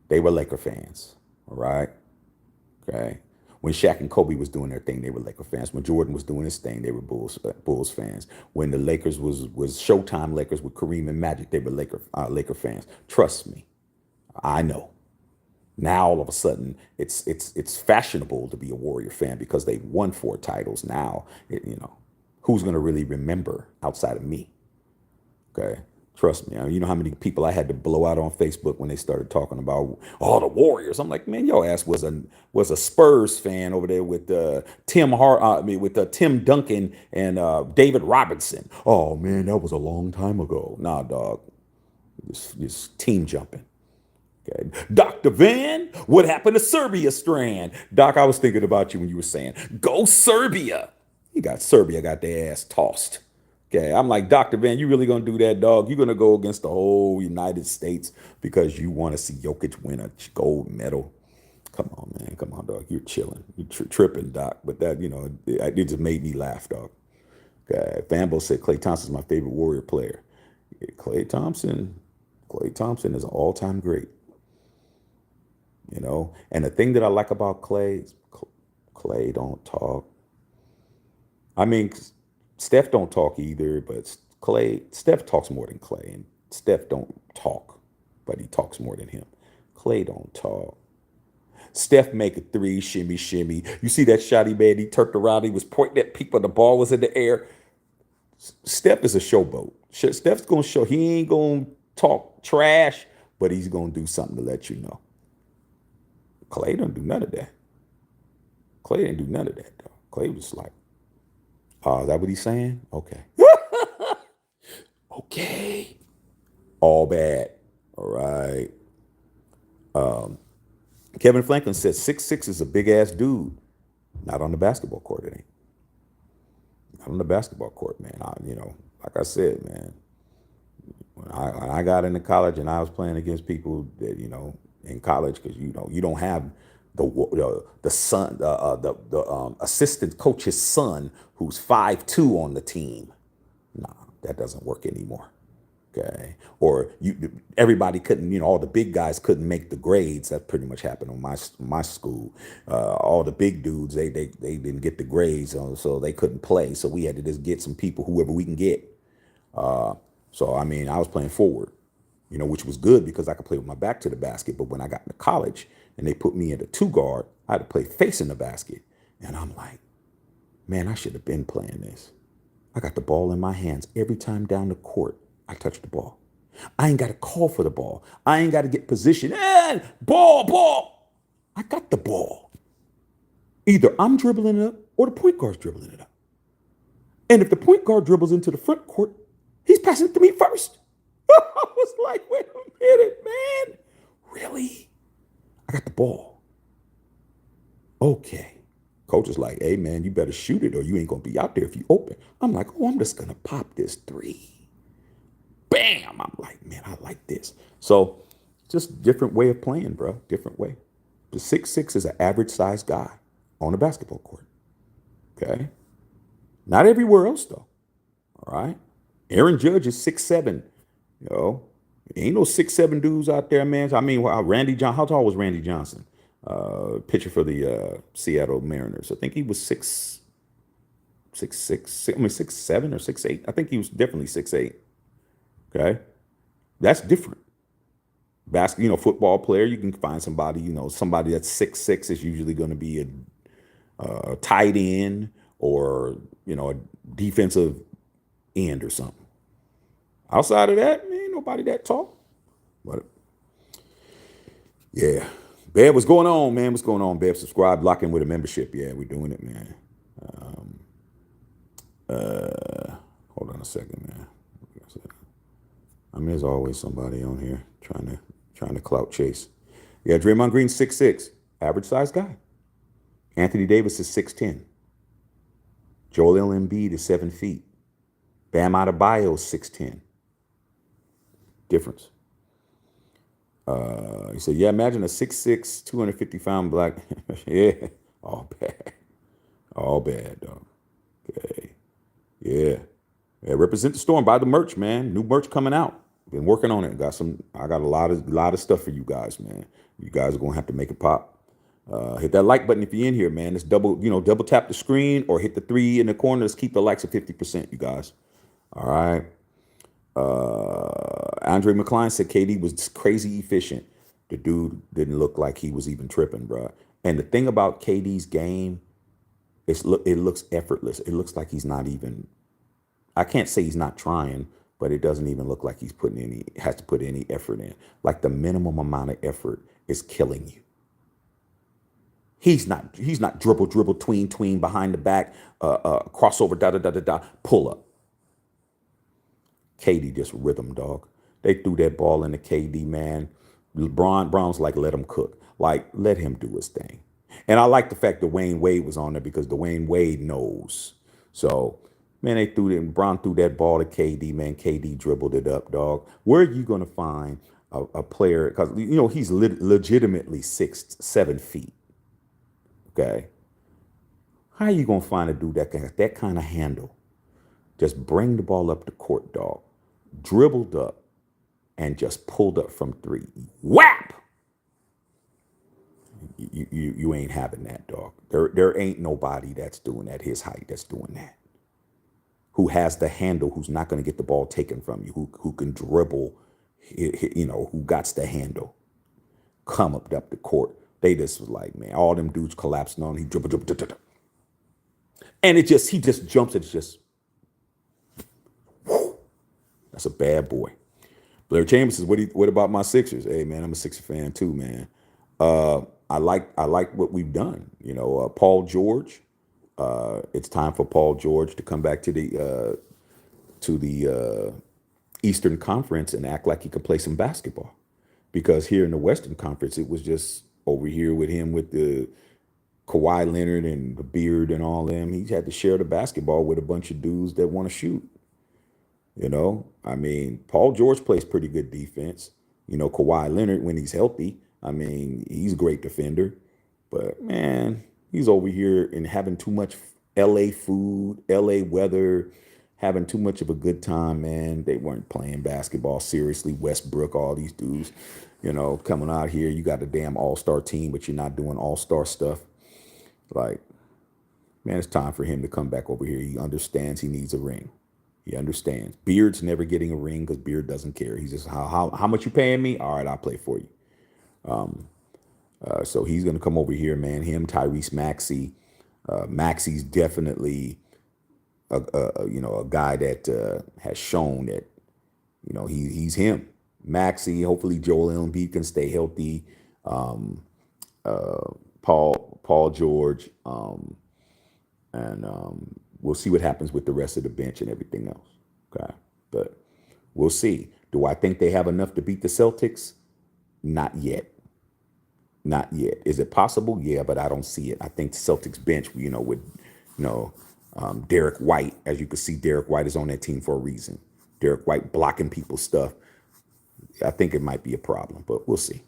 They were Laker fans. All right. Okay. When Shaq and Kobe was doing their thing, they were Laker fans. When Jordan was doing his thing, they were Bulls fans. When the Lakers was Showtime Lakers with Kareem and Magic, they were Laker fans. Trust me, I know. Now all of a sudden, it's fashionable to be a Warrior fan because they won 4 titles. Now, who's going to really remember outside of me? Okay. Trust me. You know how many people I had to blow out on Facebook when they started talking about all the Warriors. I'm like, man, your ass was a Spurs fan over there with Tim Duncan and David Robinson. Oh man, that was a long time ago. Nah, dog, just team jumping. Okay. Dr. Van, what happened to Serbia strand? Doc, I was thinking about you when you were saying, go Serbia. Serbia got their ass tossed. Okay, I'm like, Dr. Van, you really gonna do that, dog? You're gonna go against the whole United States because you want to see Jokic win a gold medal? Come on, man. Come on, dog. You're chilling. You're tripping, Doc. But that, it just made me laugh, dog. Okay, Fambo said Klay Thompson's my favorite Warrior player. Yeah, Klay Thompson is an all-time great. And the thing that I like about Klay is Klay don't talk. I mean, Steph don't talk either, but Steph talks more than Klay, and Steph don't talk, but he talks more than him. Klay don't talk. Steph make a 3, shimmy, shimmy. You see that shot he made? He turned around, he was pointing at people, the ball was in the air. Steph is a showboat. Steph's gonna show, he ain't gonna talk trash, but he's gonna do something to let you know. Klay don't do none of that. Klay didn't do none of that, though. Klay was like, oh, is that what he's saying? Okay. Okay. All bad. All right. Kevin Franklin said 6'6" is a big ass dude. Not on the basketball court, it ain't. Not on the basketball court, man. Like I said, man, when I got into college and I was playing against people that, in college, because, you don't have the son, the assistant coach's son who's 5'2" on the team. Nah, that doesn't work anymore. Okay. Or everybody couldn't, all the big guys couldn't make the grades. That pretty much happened on my school. All the big dudes, they didn't get the grades, so they couldn't play. So we had to just get some people, whoever we can get. So I mean, I was playing forward, which was good because I could play with my back to the basket. But when I got into college and they put me in the two guard, I had to play facing the basket. And I'm like, man, I should have been playing this. I got the ball in my hands every time down the court I touch the ball. I ain't got to call for the ball. I ain't got to get position. Ball. I got the ball. Either I'm dribbling it up or the point guard's dribbling it up. And if the point guard dribbles into the front court, he's passing it to me first. I was like, wait a minute, man. Really? I got the ball. Okay. Coach is like, hey, man, you better shoot it or you ain't going to be out there if you open. I'm like, oh, I'm just going to pop this three. Bam! I'm like, man, I like this. So just different way of playing, bro. Different way. The 6'6" is an average sized guy on a basketball court. Okay. Not everywhere else, though. All right. Aaron Judge is 6'7". Ain't no 6'7" dudes out there, man. I mean, Randy Johnson. How tall was Randy Johnson? Pitcher for the Seattle Mariners. I think he was 6'7" or 6'8". I think he was definitely 6'8". Okay. That's different. Football player, you can find somebody, somebody that's 6'6" is usually going to be a tight end or, a defensive end or something. Outside of that, ain't nobody that tall. But yeah. Bev, what's going on, man? What's going on, Bev? Subscribe, lock in with a membership. Yeah, we're doing it, man. Hold on a second, man. I mean, there's always somebody on here trying to clout chase. Yeah, Draymond Green 6'6", average size guy. Anthony Davis is 6'10". Joel Embiid is 7 feet. Bam Adebayo is 6'10". Difference. He said, yeah, imagine a 6'6", 250-pound black. Yeah, all bad. All bad, dog. Okay. Yeah. Yeah, represent the storm. Buy the merch, man. New merch coming out. Been working on it. I got a lot of stuff for you guys, man. You guys are gonna have to make it pop. Hit that like button if you're in here, man. Let's double tap the screen or hit the 3 in the corner. Let's keep the likes at 50%, you guys. All right. Andre McCline said KD was crazy efficient. The dude didn't look like he was even tripping, bro. And the thing about KD's game, it looks effortless. It looks like he's not even. I can't say he's not trying, but it doesn't even look like he's has to put any effort in. Like the minimum amount of effort is killing you. He's not dribble, tween, behind the back, crossover, pull up. KD just rhythm, dog. They threw that ball into KD, man. Brown's like, let him cook. Like, let him do his thing. And I like the fact that Dwayne Wade was on there because Dwayne Wade knows. So, man, Brown threw that ball to KD, man. KD dribbled it up, dog. Where are you going to find a player? Because, he's legitimately 7 feet. Okay. How are you going to find a dude that kind of handle? Just bring the ball up the court, dog. Dribbled up and just pulled up from 3. Whap! You ain't having that, dog. There ain't nobody that's doing at his height that's doing that. Who has the handle, who's not going to get the ball taken from you, who can dribble, who got the handle. Come up the court. They just was like, man, all them dudes collapsing on. He dribble. And he just jumps. It's just, whoo, that's a bad boy. Blair Chambers says, what about my Sixers? Hey, man, I'm a Sixers fan too, man. I like what we've done. Paul George. It's time for Paul George to come back to the Eastern Conference and act like he could play some basketball. Because here in the Western Conference, it was just over here with him with the Kawhi Leonard and the beard and all them. He had to share the basketball with a bunch of dudes that want to shoot. I mean, Paul George plays pretty good defense. Kawhi Leonard, when he's healthy, I mean, he's a great defender. But, man, he's over here and having too much LA food, LA weather, having too much of a good time, man. They weren't playing basketball seriously. Westbrook, all these dudes, coming out here. You got a damn all-star team, but you're not doing all-star stuff. Like, man, it's time for him to come back over here. He understands he needs a ring. He understands. Beard's never getting a ring because Beard doesn't care. He's just, how much you paying me? All right, I'll play for you. So he's going to come over here, man. Him, Tyrese Maxey. Maxey's definitely a guy that has shown that he's him. Maxey. Hopefully Joel Embiid can stay healthy. Paul George, and we'll see what happens with the rest of the bench and everything else. Okay, but we'll see. Do I think they have enough to beat the Celtics? Not yet. Not yet. Is it possible? Yeah, but I don't see it. I think the Celtics bench, with Derek White, as you can see, Derek White is on that team for a reason. Derek White blocking people's stuff. I think it might be a problem, but we'll see.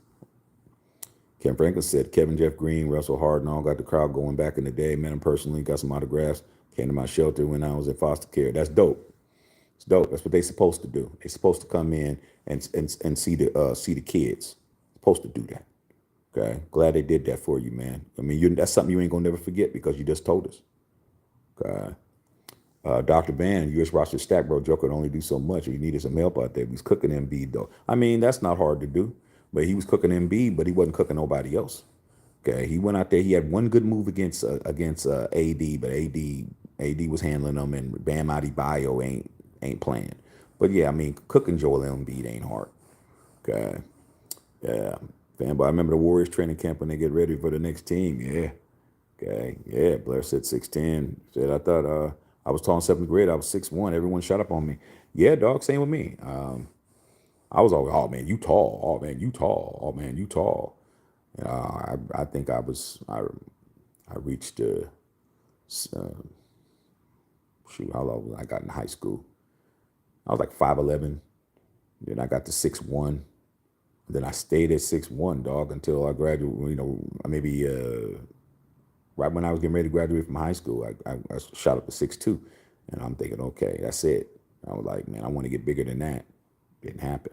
Ken Franklin said, Kevin Jeff Green, Russell Harden, all got the crowd going back in the day. Met him personally, got some autographs, came to my shelter when I was in foster care. That's dope. It's dope. That's what they're supposed to do. They're supposed to come in and see the kids. Supposed to do that. Okay. Glad they did that for you, man. I mean, that's something you ain't gonna never forget because you just told us. Okay. Dr. Van, U.S. roster stack, bro. Joe could only do so much. He needed some help out there. He was cooking Embiid, though. I mean, that's not hard to do. But he was cooking Embiid, but he wasn't cooking nobody else. Okay, he went out there. He had one good move against AD, but AD was handling them, and Bam Adebayo ain't playing. But yeah, I mean, cooking Joel Embiid ain't hard. Okay, yeah, fanboy. I remember the Warriors training camp when they get ready for the next team. Yeah, okay, yeah. Blair said 6'10". Said I thought I was tall in seventh grade. I was 6'1". Everyone shut up on me. Yeah, dog. Same with me. I was always, oh man, you tall. Oh man, you tall. Oh man, you tall. I think I reached shoot, how long I got in high school? I was like 5'11". Then I got to 6'1". Then I stayed at 6'1", dog, until I graduated. Maybe right when I was getting ready to graduate from high school, I shot up to 6'2", and I'm thinking, okay, that's it. I was like, man, I want to get bigger than that. Didn't happen.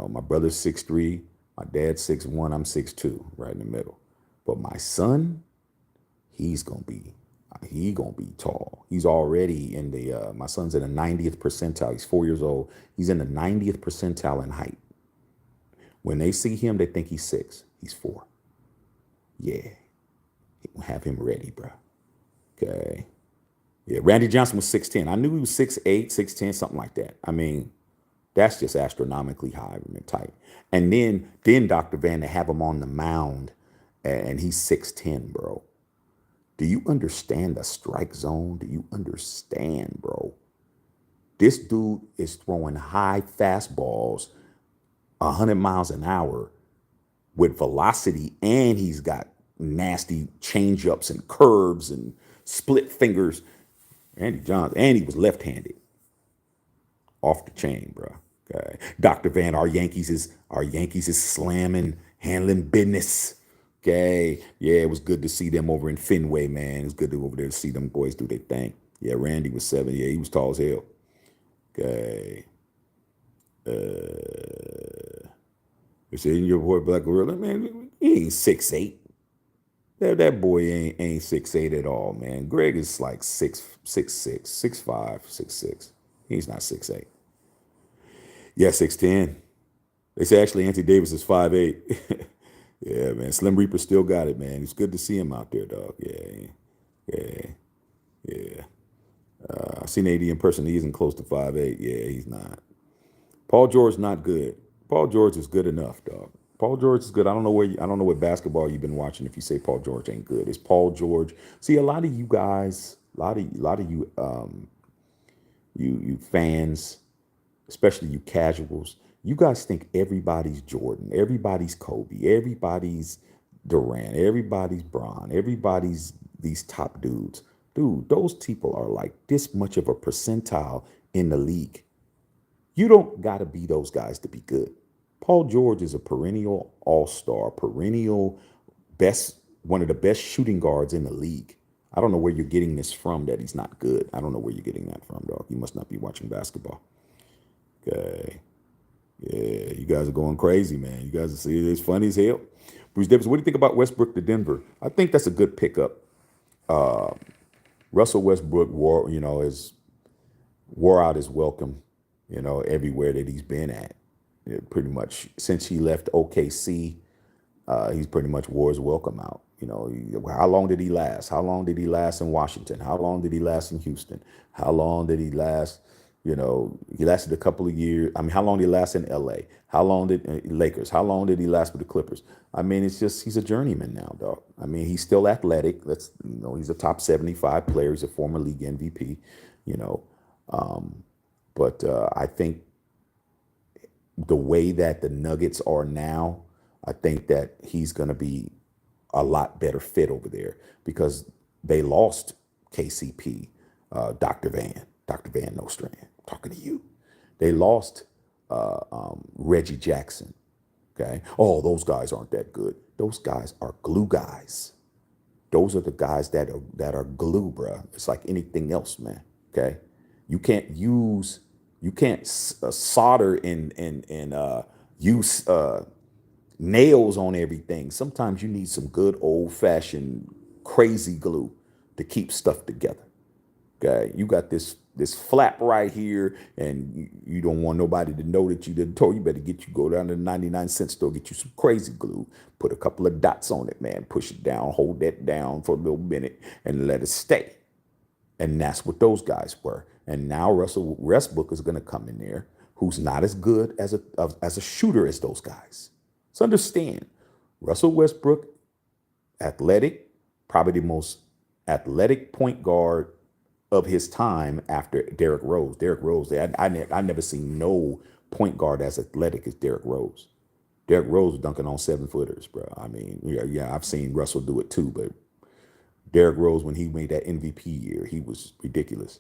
My brother's 6'3", my dad's 6'1", I'm 6'2", right in the middle. But my son, he gonna be tall. He's already in my son's in the 90th percentile. He's 4 years old. He's in the 90th percentile in height. When they see him, they think he's 6. He's 4. Yeah, have him ready, bro. Okay. Yeah, Randy Johnson was 6'10". I knew he was 6'8", 6'10", something like that. I mean, that's just astronomically high and tight. And then Dr. Van, to have him on the mound, and he's 6'10", bro. Do you understand the strike zone? Do you understand, bro? This dude is throwing high fastballs 100 miles an hour with velocity, and he's got nasty changeups and curves and split fingers. Randy Johnson, and he was left-handed. Off the chain, bro. Okay. Dr. Van, our Yankees is slamming, handling business. Okay. Yeah, it was good to see them over in Fenway, man. It was good to go over there to see them boys do their thing. Yeah, Randy was 7. Yeah, he was tall as hell. Okay. You see your boy Black Gorilla, man, he ain't 6'8". That boy ain't 6'8" at all, man. Greg is like 6'6", 6'5", 6'6". He's not 6'8". Yeah, 6'10". They say actually Anthony Davis is 5'8". Yeah, man. Slim Reaper still got it, man. It's good to see him out there, dog. Yeah. I've seen AD in person. He isn't close to 5'8". Yeah, he's not. Paul George not good. Paul George is good enough, dog. Paul George is good. I don't know what basketball you've been watching if you say Paul George ain't good. It's Paul George. See, a lot of you guys, a lot of you you fans, especially you casuals, you guys think everybody's Jordan, everybody's Kobe, everybody's Durant, everybody's Bron, everybody's these top dudes. Dude, those people are like this much of a percentile in the league. You don't got to be those guys to be good. Paul George is a perennial all-star, perennial one of the best shooting guards in the league. I don't know where you're getting this from that he's not good. I don't know where you're getting that from, dog. You must not be watching basketball. Okay. Yeah, you guys are going crazy, man. You guys are see it's funny as hell. Bruce Davis, what do you think about Westbrook to Denver? I think that's a good pickup. Russell Westbrook wore out his welcome, everywhere that he's been at. Yeah, pretty much since he left OKC, he's pretty much wore his welcome out. How long did he last? How long did he last in Washington? How long did he last in Houston? How long did he last? He lasted a couple of years. I mean, how long did he last in LA? How long did Lakers? How long did he last with the Clippers? I mean, it's just he's a journeyman now, dog. I mean, he's still athletic. He's a top 75 player. He's a former league MVP. You know, but I think the way that the Nuggets are now, I think that he's going to be a lot better fit over there because they lost KCP, Dr. Van Nostrand, talking to you. They lost Reggie Jackson. Okay. Oh, those guys aren't that good. Those guys are glue guys. Those are the guys that are glue, bruh. It's like anything else, man. Okay. You can't solder and use nails on everything. Sometimes you need some good old fashioned crazy glue to keep stuff together. Okay, you got this flap right here, and you don't want nobody to know that you didn't told. You better go down to the 99-cent store, get you some crazy glue, put a couple of dots on it, man. Push it down, hold that down for a little minute, and let it stay. And that's what those guys were. And now Russell Westbrook is going to come in there, who's not as good as a shooter as those guys. So understand, Russell Westbrook, athletic, probably the most athletic point guard of his time after Derrick Rose. Derrick Rose, I never seen no point guard as athletic as Derrick Rose. Derrick Rose was dunking on 7-footers, bro. I mean, yeah, I've seen Russell do it too, but Derrick Rose, when he made that MVP year, he was ridiculous.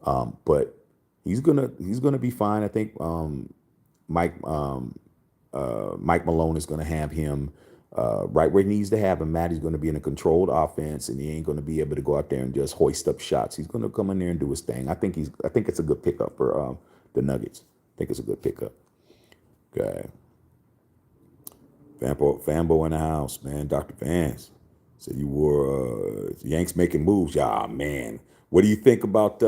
But he's gonna be fine. I think Mike Mike Malone is gonna have him right where he needs to have him. Matt, he's going to be in a controlled offense, and he ain't going to be able to go out there and just hoist up shots. He's going to come in there and do his thing. I think it's a good pickup for the Nuggets. I think it's a good pickup. Okay. Fambo in the house, man. Dr. Vance said you were Yanks making moves. Yeah, man. What do you think about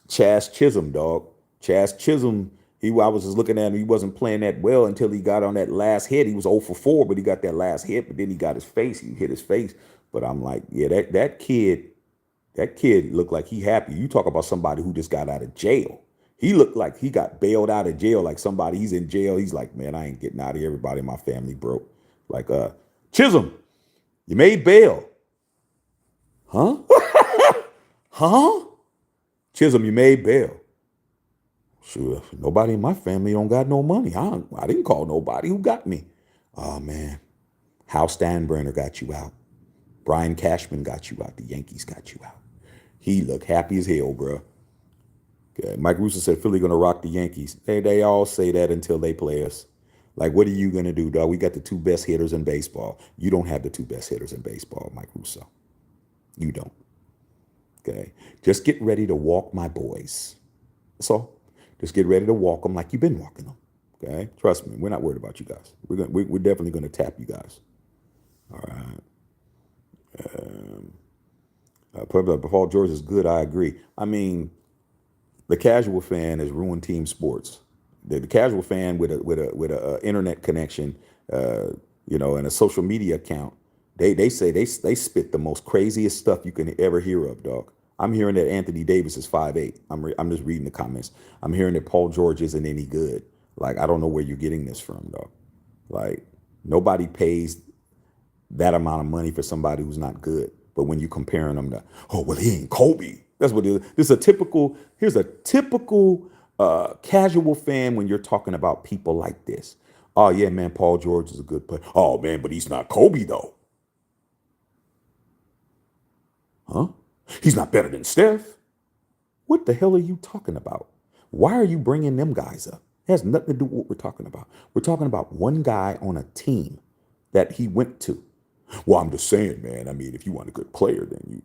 Chaz Chisholm, dog? Chaz Chisholm. I was just looking at him. He wasn't playing that well until he got on that last hit. He was 0 for 4, but he got that last hit. But then he got his face. He hit his face. But I'm like, yeah, that kid looked like he happy. You talk about somebody who just got out of jail. He looked like he got bailed out of jail. Like somebody, he's in jail. He's like, man, I ain't getting out of here. Everybody in my family broke. Like, Chisholm, you made bail. Huh? Huh? Chisholm, you made bail. Sure, nobody in my family don't got no money. I didn't call nobody. Who got me? Oh, man. Hal Steinbrenner got you out. Brian Cashman got you out. The Yankees got you out. He looked happy as hell, bro. Okay. Mike Russo said Philly going to rock the Yankees. They all say that until they play us. Like, what are you going to do, dog? We got the two best hitters in baseball. You don't have the two best hitters in baseball, Mike Russo. You don't. Okay. Just get ready to walk my boys. That's all. Just get ready to walk them like you've been walking them. Okay, trust me, we're not worried about you guys. We're definitely going to tap you guys. All right. Paul George is good. I agree. I mean, the casual fan has ruined team sports. The casual fan with a internet connection, and a social media account, they say they spit the most craziest stuff you can ever hear of, dog. I'm hearing that Anthony Davis is 5'8". I'm just reading the comments. I'm hearing that Paul George isn't any good. Like, I don't know where you're getting this from, dog. Like, nobody pays that amount of money for somebody who's not good. But when you comparing them to, oh, well, he ain't Kobe. That's what it is. Here's a typical casual fan when you're talking about people like this. Oh, yeah, man, Paul George is a good player. Oh, man, but he's not Kobe, though. Huh? He's not better than Steph. What the hell are you talking about? Why are you bringing them guys up? It has nothing to do with what we're talking about. We're talking about one guy on a team that he went to. Well, I'm just saying, man. I mean, if you want a good player, then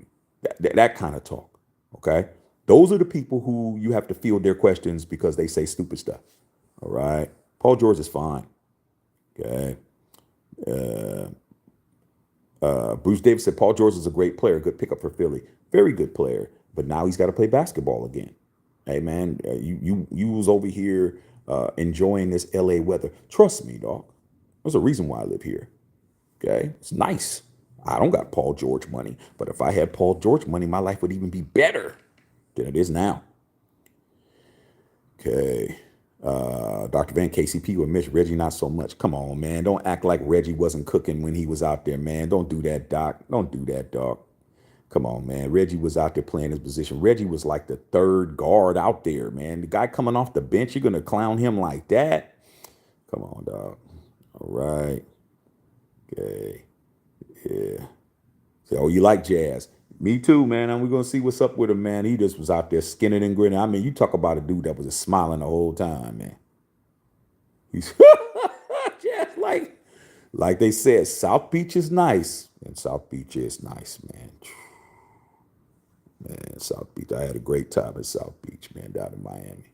that kind of talk. Okay. Those are the people who you have to field their questions because they say stupid stuff. All right. Paul George is fine. Okay. Bruce Davis said Paul George is a great player, good pickup for Philly, very good player. But now he's got to play basketball again. Hey man, you was over here enjoying this LA weather. Trust me, dog. There's a reason why I live here. Okay, it's nice. I don't got Paul George money, but if I had Paul George money, my life would even be better than it is now. Okay. Dr. Van KCP would miss Reggie not so much. Come on, man. Don't act like Reggie wasn't cooking when he was out there, man. Don't do that, Doc. Don't do that, Doc. Come on, man. Reggie was out there playing his position. Reggie was like the third guard out there, man. The guy coming off the bench, you're going to clown him like that? Come on, dog. All right. Okay. Yeah. So, oh, you like Jazz? Me too, man. And we're going to see what's up with him, man. He just was out there skinning and grinning. I mean, you talk about a dude that was just smiling the whole time, man. He's just like they said, South Beach is nice. And South Beach is nice, man. Man, South Beach. I had a great time at South Beach, man, down in Miami.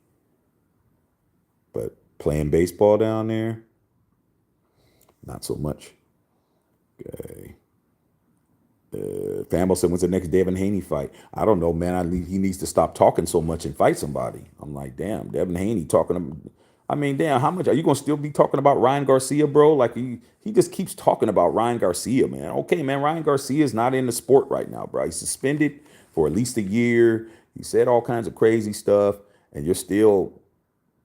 But playing baseball down there, not so much. Okay. Famble said, when's the next Devin Haney fight? I don't know, man. He needs to stop talking so much and fight somebody. I'm like, damn, Devin Haney talking. I mean, damn, how much are you gonna still be talking about Ryan Garcia, bro? Like he just keeps talking about Ryan Garcia, man. Okay, man, Ryan Garcia is not in the sport right now, bro. He's suspended for at least a year. He said all kinds of crazy stuff, and you're still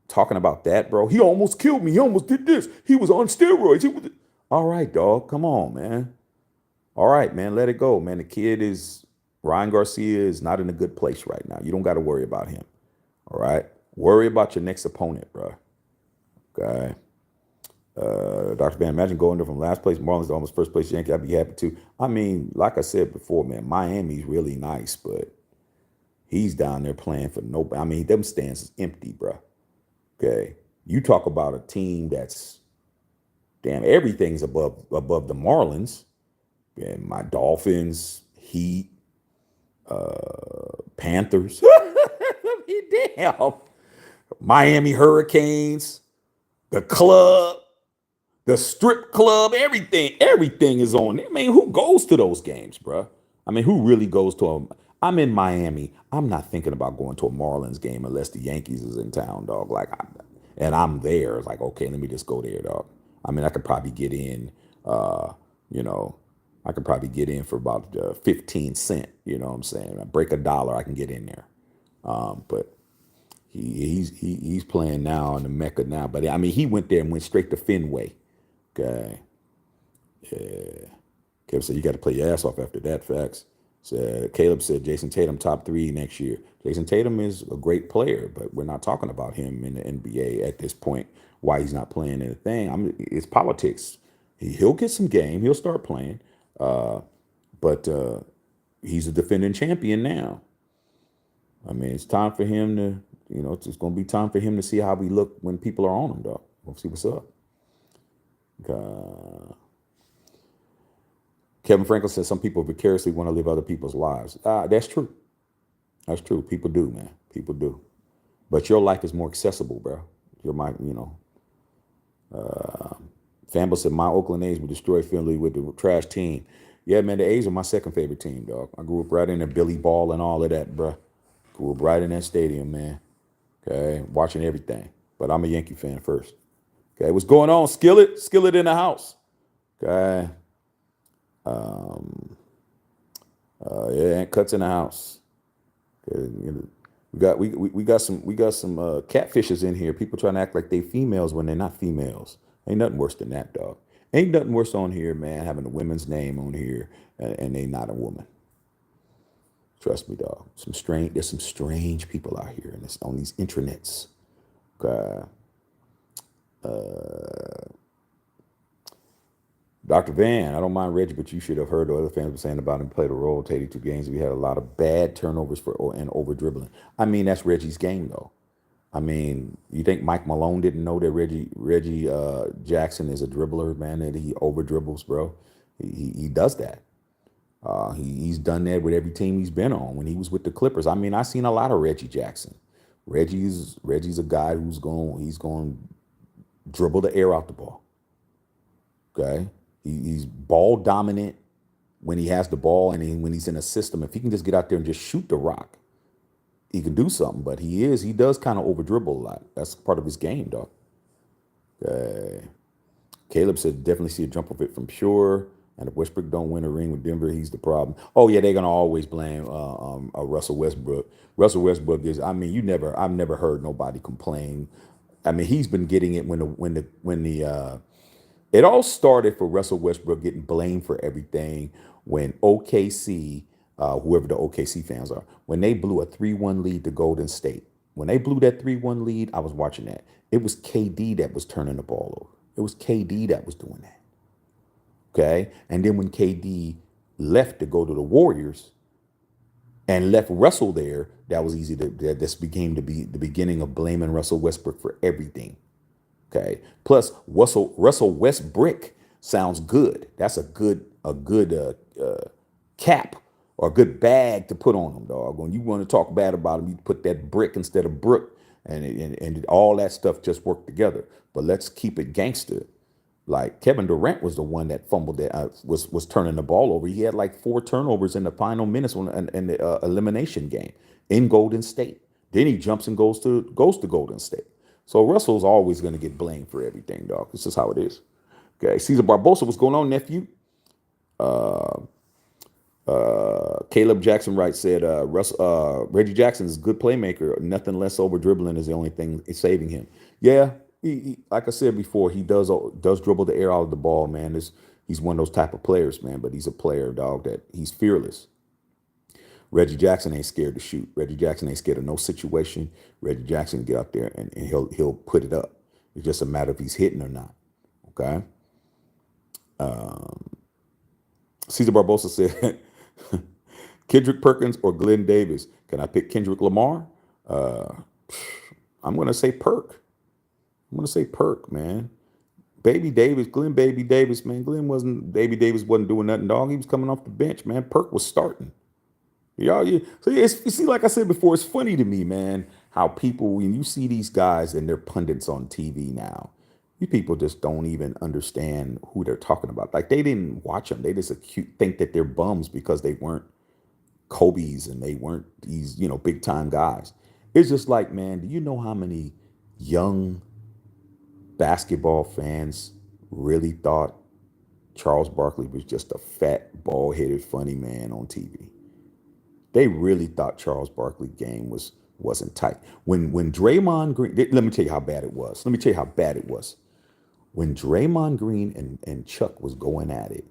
talking about that, bro. He almost killed me. He almost did this. He was on steroids. He was. All right, dog. Come on, man. All right, man, let it go, man. Ryan Garcia is not in a good place right now. You don't got to worry about him. All right. Worry about your next opponent, bro. Okay. Dr. Van, imagine going there from last place Marlins to almost first place Yankee. I'd be happy to. I mean, like I said before, man, Miami's really nice, but he's down there playing for nobody. I mean, them stands is empty, bro. Okay. You talk about a team that's damn everything's above the Marlins. And my Dolphins, Heat, Panthers, damn, Miami Hurricanes, the club, the strip club, everything is on. I mean, who goes to those games, bro? I mean, who really goes to them? I'm in Miami. I'm not thinking about going to a Marlins game unless the Yankees is in town, dog. And I'm there. It's like, okay, let me just go there, dog. I mean, I could probably get in, you know. I could probably get in for about 15 cents. You know what I'm saying? I break $1, I can get in there. But he's playing now in the Mecca now. But I mean, he went there and went straight to Fenway. Okay. Yeah. Kevin said you got to play your ass off after that. Facts. Caleb said Jason Tatum top 3 next year. Jason Tatum is a great player, but we're not talking about him in the NBA at this point. Why he's not playing anything? It's politics. He'll get some game. He'll start playing. But he's a defending champion now. I mean, it's time for him to, it's going to be time for him to see how we look when people are on him, dog. We'll see what's up. Kevin Franklin says some people vicariously want to live other people's lives. That's true. That's true. People do, man. People do. But your life is more accessible, bro. Famble said, my Oakland A's would destroy Philly with the trash team. Yeah, man, the A's are my second favorite team, dog. I grew up right in there, Billy Ball and all of that, bro. Grew up right in that stadium, man. Okay, watching everything. But I'm a Yankee fan first. Okay, what's going on? Skillet? Skillet in the house. Okay. Yeah, Cuts in the house. Okay, we got some catfishes in here. People trying to act like they females when they're not females. Ain't nothing worse than that, dog. Ain't nothing worse on here, man, having a woman's name on here and they not a woman. Trust me, dog. There's some strange people out here and it's on these intranets. Okay. Dr. Van, I don't mind Reggie, but you should have heard what other fans were saying about him played a role to 82 games. We had a lot of bad turnovers and over dribbling. I mean, that's Reggie's game, though. I mean, you think Mike Malone didn't know that Reggie Jackson is a dribbler, man, that he over dribbles, bro? He does that. He's done that with every team he's been on. When he was with the Clippers, I mean, I seen a lot of Reggie Jackson. Reggie's a guy he's going to dribble the air out the ball. Okay, he's ball dominant when he has the ball, and when he's in a system. If he can just get out there and just shoot the rock, he can do something. But he does kind of over dribble a lot. That's part of his game, dog. Okay. Caleb said definitely see a jump of it from Pure. And if Westbrook don't win a ring with Denver, he's the problem. Oh yeah, they're gonna always blame Russell Westbrook. Russell Westbrook is. I mean, I've never heard nobody complain. I mean, he's been getting it when it all started for Russell Westbrook getting blamed for everything when OKC, whoever the OKC fans are, when they blew a 3-1 lead to Golden State. When they blew that 3-1 lead, I was watching that. It was KD that was turning the ball over. It was KD that was doing that. Okay. And then when KD left to go to the Warriors and left Russell there, that was easy this became to be the beginning of blaming Russell Westbrook for everything. Okay. Plus Russell Westbrook sounds good. That's a good cap or a good bag to put on him, dog. When you want to talk bad about him, you put that brick instead of Brook, and all that stuff just worked together. But let's keep it gangster. Like Kevin Durant was the one that fumbled that was turning the ball over. He had like 4 turnovers in the final minutes in the elimination game in Golden State. Then he jumps and goes to Golden State. So Russell's always going to get blamed for everything, dog. This is how it is. Okay, Cesar Barbosa, what's going on, nephew? Caleb Jackson Wright said Reggie Jackson is a good playmaker. Nothing less over dribbling is the only thing saving him. Yeah, like I said before, he does dribble the air out of the ball, man. He's one of those type of players, man. But he's a player, dog, that he's fearless. Reggie Jackson ain't scared to shoot. Reggie Jackson ain't scared of no situation. Reggie Jackson get out there and he'll put it up. It's just a matter if he's hitting or not. Okay. Cesar Barbosa said, Kendrick Perkins or Glenn Davis. Can I pick Kendrick Lamar? I'm gonna say Perk. I'm gonna say Perk, man. Baby Davis, Baby Davis, man. Baby Davis wasn't doing nothing, dog. He was coming off the bench, man. Perk was starting. Y'all, so you see, like I said before, it's funny to me, man, how people, when you see these guys and they're pundits on TV now, you people just don't even understand who they're talking about. Like they didn't watch them. They just think that they're bums because they weren't Kobe's and they weren't these, big time guys. It's just like, man, do you know how many young basketball fans really thought Charles Barkley was just a fat, bald-headed, funny man on TV? They really thought Charles Barkley's game wasn't tight. When Draymond Green, let me tell you how bad it was. When Draymond Green and Chuck was going at it,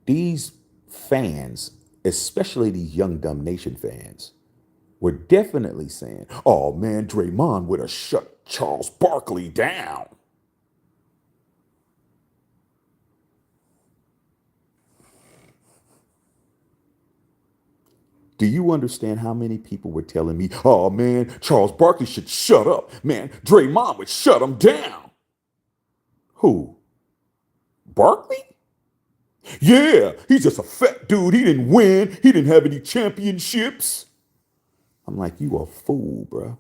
these fans, especially these young dumb nation fans, were definitely saying, "Oh man, Draymond would have shut Charles Barkley down." Do you understand how many people were telling me, "Oh man, Charles Barkley should shut up. Man, Draymond would shut him down"? Who? Barkley? Yeah, he's just a fat dude. He didn't win. He didn't have any championships. I'm like, you a fool, bro.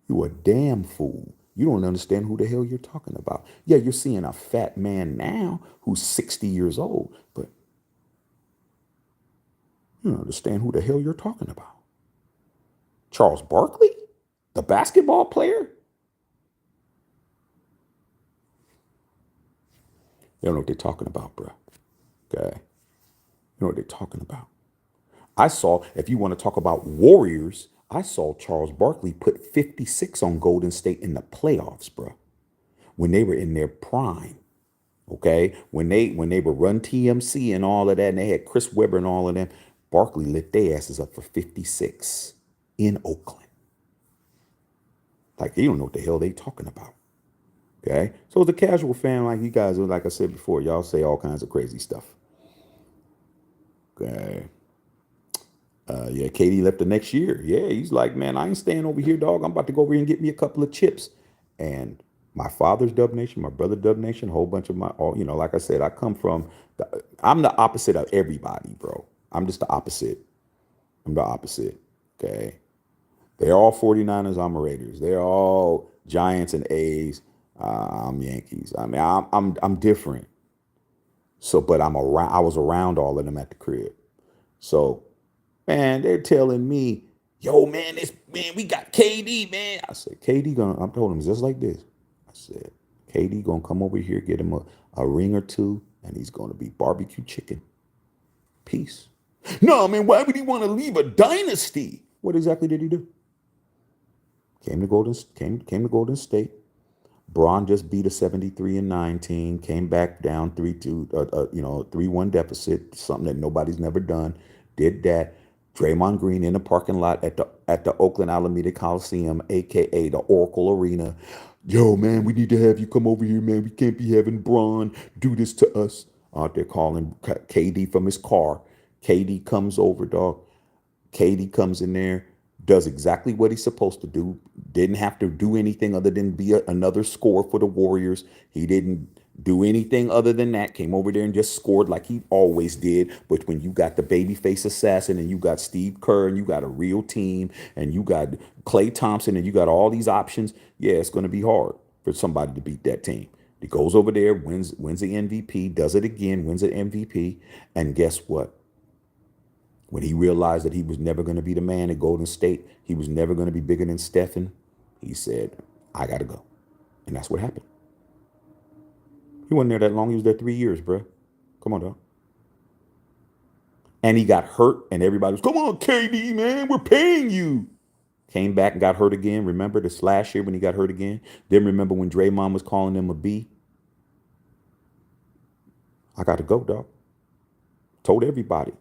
You a damn fool. You don't understand who the hell you're talking about. Yeah, you're seeing a fat man now who's 60 years old, but you don't understand who the hell you're talking about. Charles Barkley? The basketball player? They don't know what they're talking about, bro. Okay. You know what they're talking about. I saw, if you want to talk about Warriors, I saw Charles Barkley put 56 on Golden State in the playoffs, bro. When they were in their prime. Okay. When they would run TMC and all of that, and they had Chris Webber and all of them, Barkley lit their asses up for 56 in Oakland. Like they don't know what the hell they talking about. Okay. So as a casual fan, like you guys, like I said before, y'all say all kinds of crazy stuff. Okay. Yeah, KD left the next year. Yeah, he's like, man, I ain't staying over here, dog. I'm about to go over here and get me a couple of chips. And My father's Dub Nation, my brother Dub Nation, a whole bunch of like I said, I'm the opposite of everybody, bro. I'm just the opposite. I'm the opposite. Okay. They're all 49ers, I'm Raiders. They're all Giants and A's. I'm Yankees. I mean, I'm different. So, but I was around all of them at the crib. So, man, they're telling me, yo, man, we got KD, man. I said, I told him just like this. I said, KD gonna come over here, get him a ring or two, and he's gonna be barbecue chicken. Peace. No, man, why would he want to leave a dynasty? What exactly did he do? Came to Golden State. Braun just beat a 73-19, came back down 3-2, 3-1 deficit, something that nobody's never done. Did that. Draymond Green in the parking lot at the Oakland Alameda Coliseum, aka the Oracle Arena. Yo, man, we need to have you come over here, man. We can't be having Braun do this to us. Out there calling KD from his car. KD comes over, dog. KD comes in there, does exactly what he's supposed to do. Didn't have to do anything other than be another scorer for the Warriors. He didn't do anything other than that. Came over there and just scored like he always did. But when you got the babyface assassin and you got Steve Kerr and you got a real team and you got Klay Thompson and you got all these options, yeah, it's going to be hard for somebody to beat that team. He goes over there, wins the MVP, does it again, wins the MVP, and guess what? When he realized that he was never going to be the man at Golden State, he was never going to be bigger than Stephen, he said, I got to go. And that's what happened. He wasn't there that long. He was there 3 years, bro. Come on, dog. And he got hurt, and everybody was, come on, KD, man, we're paying you. Came back and got hurt again. Remember this last year when he got hurt again? Then remember when Draymond was calling him a B? I got to go, dog. Told everybody.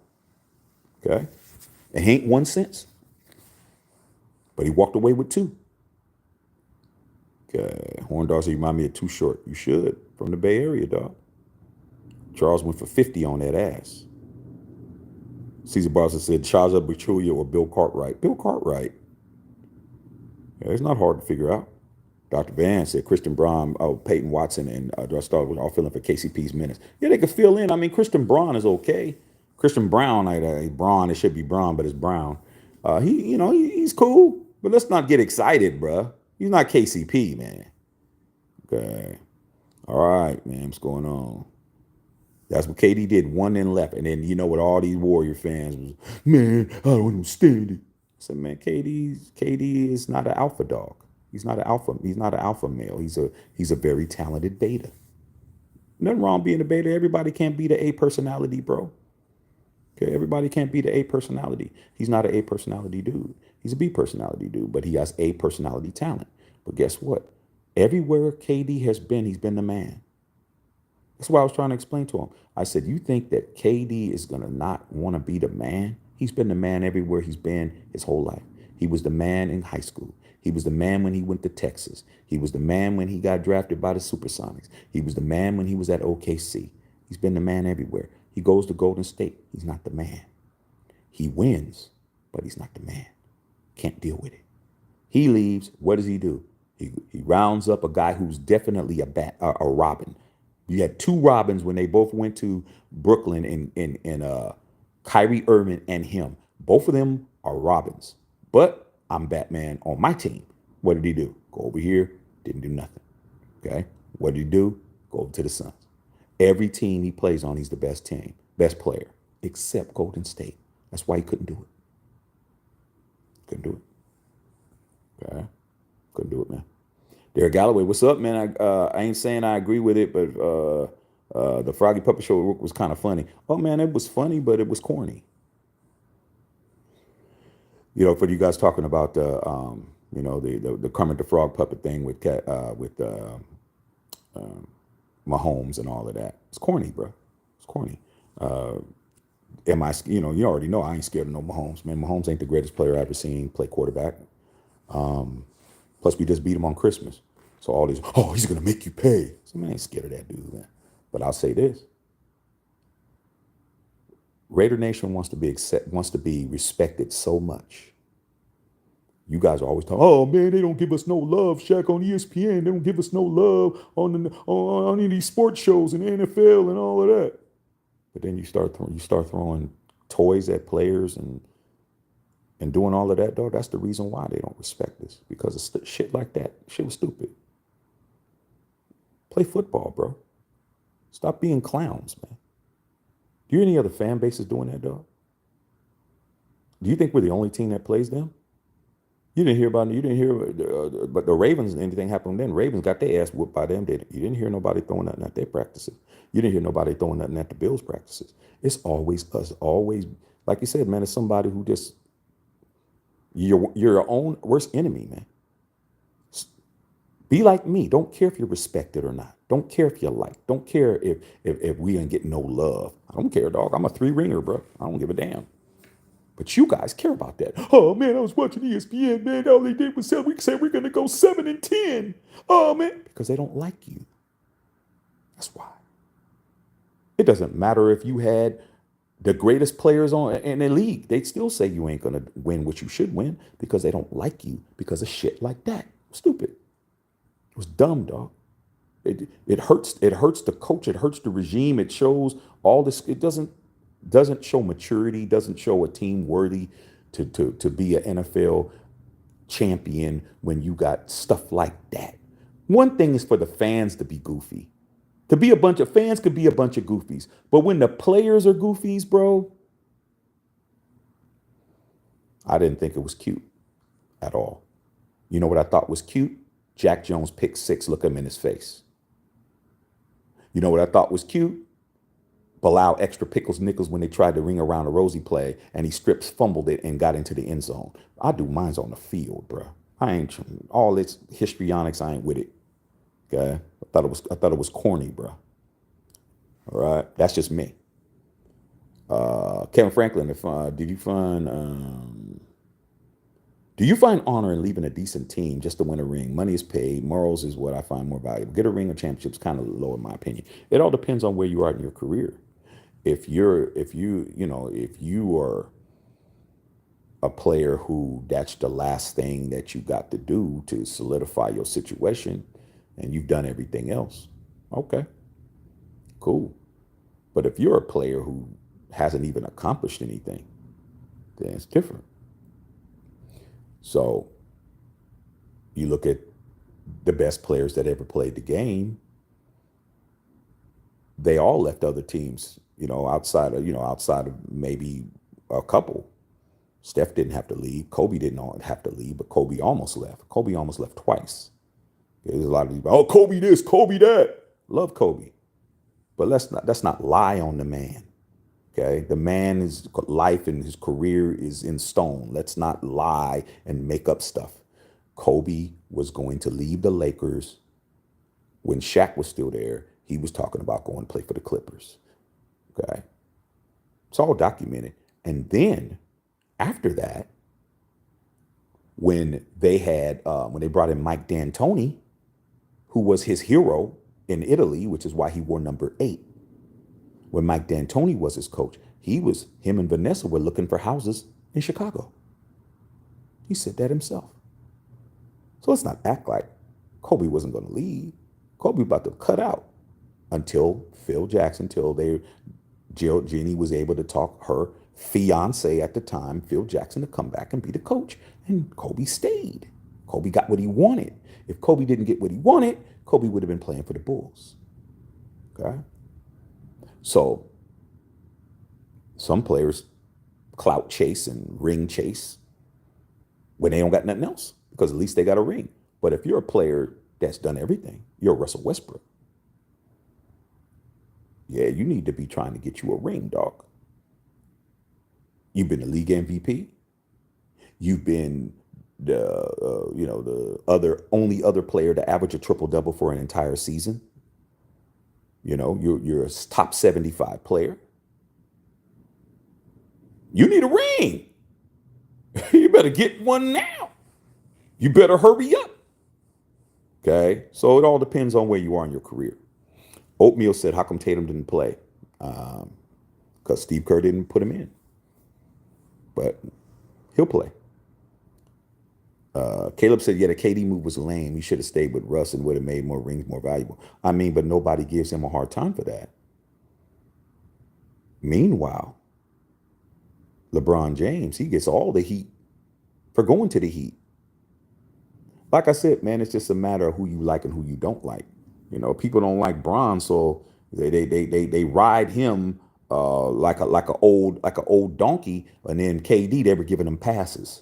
Okay? It ain't 1 cent. But he walked away with two. Horn Dog said, you remind me of Too Short. You should. From the Bay Area, dog. Charles went for 50 on that ass. Caesar Barca said, Charles Pachulia or Bill Cartwright. Bill Cartwright. Yeah, it's not hard to figure out. Dr. Van said Christian Braun, Peyton Watson, and Dostar was all filling for KCP's minutes. Yeah, they could fill in. I mean, Christian Braun is okay. Christian Brown, Braun, it should be Braun, but it's Brown. He's cool, but let's not get excited, bruh. He's not KCP, man. Okay. All right, man, what's going on? That's what KD did, one and left. And then, what all these Warrior fans was, man, I don't understand it. I said, man, KD is not an alpha dog. He's not an alpha male. He's a very talented beta. Nothing wrong being a beta. Everybody can't be the A personality, bro. Okay, everybody can't be the A personality. He's not an A personality dude. He's a B personality dude, but he has A personality talent. But guess what? Everywhere KD has been, he's been the man. That's what I was trying to explain to him. I said, you think that KD is going to not want to be the man? He's been the man everywhere he's been his whole life. He was the man in high school. He was the man when he went to Texas. He was the man when he got drafted by the Supersonics. He was the man when he was at OKC. He's been the man everywhere. He goes to Golden State. He's not the man. He wins, but he's not the man. Can't deal with it. He leaves. What does he do? He rounds up a guy who's definitely a Robin. You had two Robins when they both went to Brooklyn and Kyrie Irving and him. Both of them are Robins. But I'm Batman on my team. What did he do? Go over here, didn't do nothing. Okay? What did he do? Go over to the Suns. Every team he plays on, he's the best player, except Golden State. That's why he couldn't do it. Couldn't do it. Okay? Couldn't do it, man. Derek Galloway, what's up, man? I ain't saying I agree with it, but the Froggy Puppet Show was kind of funny. Oh, man, it was funny, but it was corny. For you guys talking about the Kermit the Frog puppet thing with Mahomes and all of that. It's corny, bro. It's corny. You already know I ain't scared of no Mahomes, man. Mahomes ain't the greatest player I ever seen play quarterback. Plus, we just beat him on Christmas. So all these, he's going to make you pay. So, man, I ain't scared of that dude, man. But I'll say this. Raider Nation wants to be respected so much You guys are always talking, oh man, they don't give us no love, Shaq, on ESPN. They don't give us no love on any of these sports shows and the NFL and all of that. But then you start throwing toys at players and doing all of that, dog. That's the reason why they don't respect us, because of shit like that. Shit was stupid. Play football, bro. Stop being clowns, man. Do you hear any other fan bases doing that, dog? Do you think we're the only team that plays them? You didn't hear about it. You didn't hear, but the Ravens, anything happened then. Ravens got their ass whooped by them. You didn't hear nobody throwing nothing at their practices. You didn't hear nobody throwing nothing at the Bills' practices. It's always us. Always, like you said, man. It's somebody who just you're your own worst enemy, man. Be like me. Don't care if you're respected or not. Don't care if you like. Don't care if we ain't get no love. I don't care, dog. I'm a 3-ringer, bro. I don't give a damn. But you guys care about that. Oh man, I was watching ESPN, man. All they did was say we said we're gonna go 7-10. Oh man, because they don't like you. That's why. It doesn't matter if you had the greatest players on in the league. They'd still say you ain't gonna win what you should win because they don't like you because of shit like that. Stupid. It was dumb, dog. It hurts. It hurts the coach. It hurts the regime. It shows all this. It doesn't show maturity. Doesn't show a team worthy to be an NFL champion when you got stuff like that. One thing is for the fans to be goofy. To be a bunch of fans could be a bunch of goofies. But when the players are goofies, bro, I didn't think it was cute at all. You know what I thought was cute? Jack Jones pick 6, look him in his face. You know what I thought was cute? Allow extra pickles nickels when they tried to ring around a Rosie play and he strips, fumbled it, and got into the end zone. I do mine's on the field, bro. I ain't all this histrionics. I ain't with it. Okay, I thought it was corny, bro. All right, that's just me. Kevin Franklin, if do you find honor in leaving a decent team just to win a ring? Money is paid. Morals is what I find more valuable. Get a ring or championship's kind of low in my opinion. It all depends on where you are in your career. If you are a player who that's the last thing that you got to do to solidify your situation and you've done everything else, okay, cool. But if you're a player who hasn't even accomplished anything, then it's different. So you look at the best players that ever played the game, they all left other teams, outside of maybe a couple. Steph didn't have to leave. Kobe didn't have to leave, but Kobe almost left. Kobe almost left twice. There's a lot of people, oh, Kobe this, Kobe that. Love Kobe. But let's not lie on the man. Okay. The man's life and his career is in stone. Let's not lie and make up stuff. Kobe was going to leave the Lakers when Shaq was still there. He was talking about going to play for the Clippers. Okay. It's all documented. And then after that, when they brought in Mike D'Antoni, who was his hero in Italy, which is why he wore number 8. When Mike D'Antoni was his coach, him and Vanessa were looking for houses in Chicago. He said that himself. So let's not act like Kobe wasn't going to leave. Kobe about to cut out until Jeannie was able to talk her fiance at the time, Phil Jackson, to come back and be the coach. And Kobe stayed. Kobe got what he wanted. If Kobe didn't get what he wanted, Kobe would have been playing for the Bulls. Okay? So some players clout chase and ring chase when they don't got nothing else, because at least they got a ring. But if you're a player that's done everything, you're Russell Westbrook. Yeah, you need to be trying to get you a ring, dog. You've been the league MVP. You've been the only other player to average a triple double for an entire season. You're a top 75 player. You need a ring. You better get one now. You better hurry up. Okay, so it all depends on where you are in your career. Oatmeal said, how come Tatum didn't play? Because Steve Kerr didn't put him in. But he'll play. Caleb said, yeah, the KD move was lame. He should have stayed with Russ and would have made more rings more valuable. I mean, but nobody gives him a hard time for that. Meanwhile, LeBron James, he gets all the heat for going to the Heat. Like I said, man, it's just a matter of who you like and who you don't like. People don't like Bron, so they ride him like a old donkey, and then KD they were giving him passes.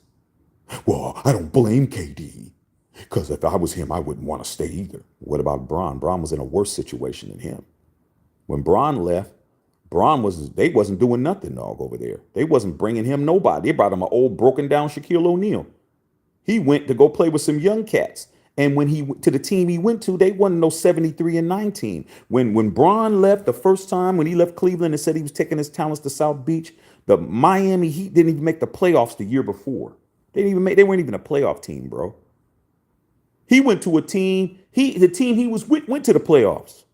Well, I don't blame KD because if I was him, I wouldn't want to stay either. What about Bron? Bron was in a worse situation than him. When Bron left, they wasn't doing nothing, dog, over there. They wasn't bringing him nobody. They brought him an old broken down Shaquille O'Neal. He went to go play with some young cats. And when he went to the team he went to, they wasn't no 73 and 19. When Bron left the first time, when he left Cleveland and said he was taking his talents to South Beach, the Miami Heat didn't even make the playoffs the year before. They weren't even a playoff team, bro. He went to a team, the team he was with went to the playoffs.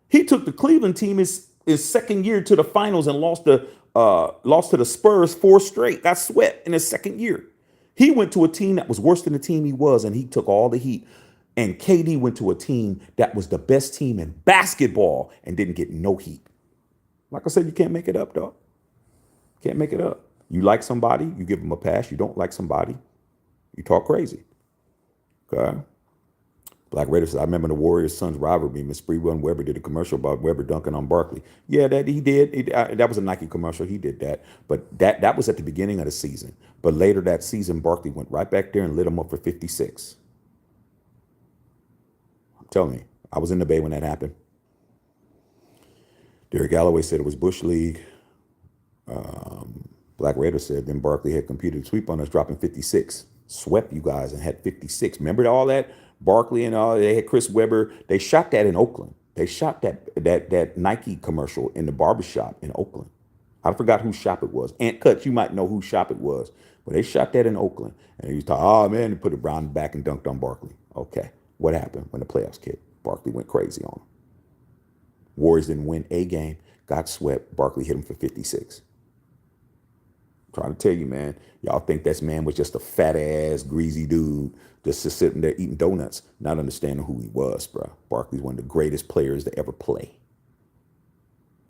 He took the Cleveland team his second year to the finals and lost to the Spurs 4 straight. Got swept in his second year. He went to a team that was worse than the team he was, and he took all the heat. And KD went to a team that was the best team in basketball and didn't get no heat. Like I said, you can't make it up, dog. Can't make it up. You like somebody, you give them a pass. You don't like somebody, you talk crazy. Okay. Black Raider says, I remember the Warriors Suns rivalry. Miss Sprewell and Weber did a commercial about Weber dunking on Barkley. Yeah, that he did. That was a Nike commercial. He did that. But that was at the beginning of the season. But later that season, Barkley went right back there and lit him up for 56. I'm telling you, I was in the Bay when that happened. Derek Galloway said it was Bush League. Black Raider said then Barkley had computed sweep on us, dropping 56. Swept you guys and had 56. Remember all that? Barkley and all, they had Chris Webber. They shot that in Oakland. They shot that Nike commercial in the barbershop in Oakland. I forgot whose shop it was. Ant Cuts, you might know whose shop it was. But they shot that in Oakland. And he was talking, oh man, they put it Brown back and dunked on Barkley. Okay. What happened when the playoffs kicked? Barkley went crazy on him. Warriors didn't win a game, got swept. Barkley hit him for 56. Trying to tell you, man, y'all think this man was just a fat ass, greasy dude just sitting there eating donuts, not understanding who he was, bro. Barkley's one of the greatest players to ever play.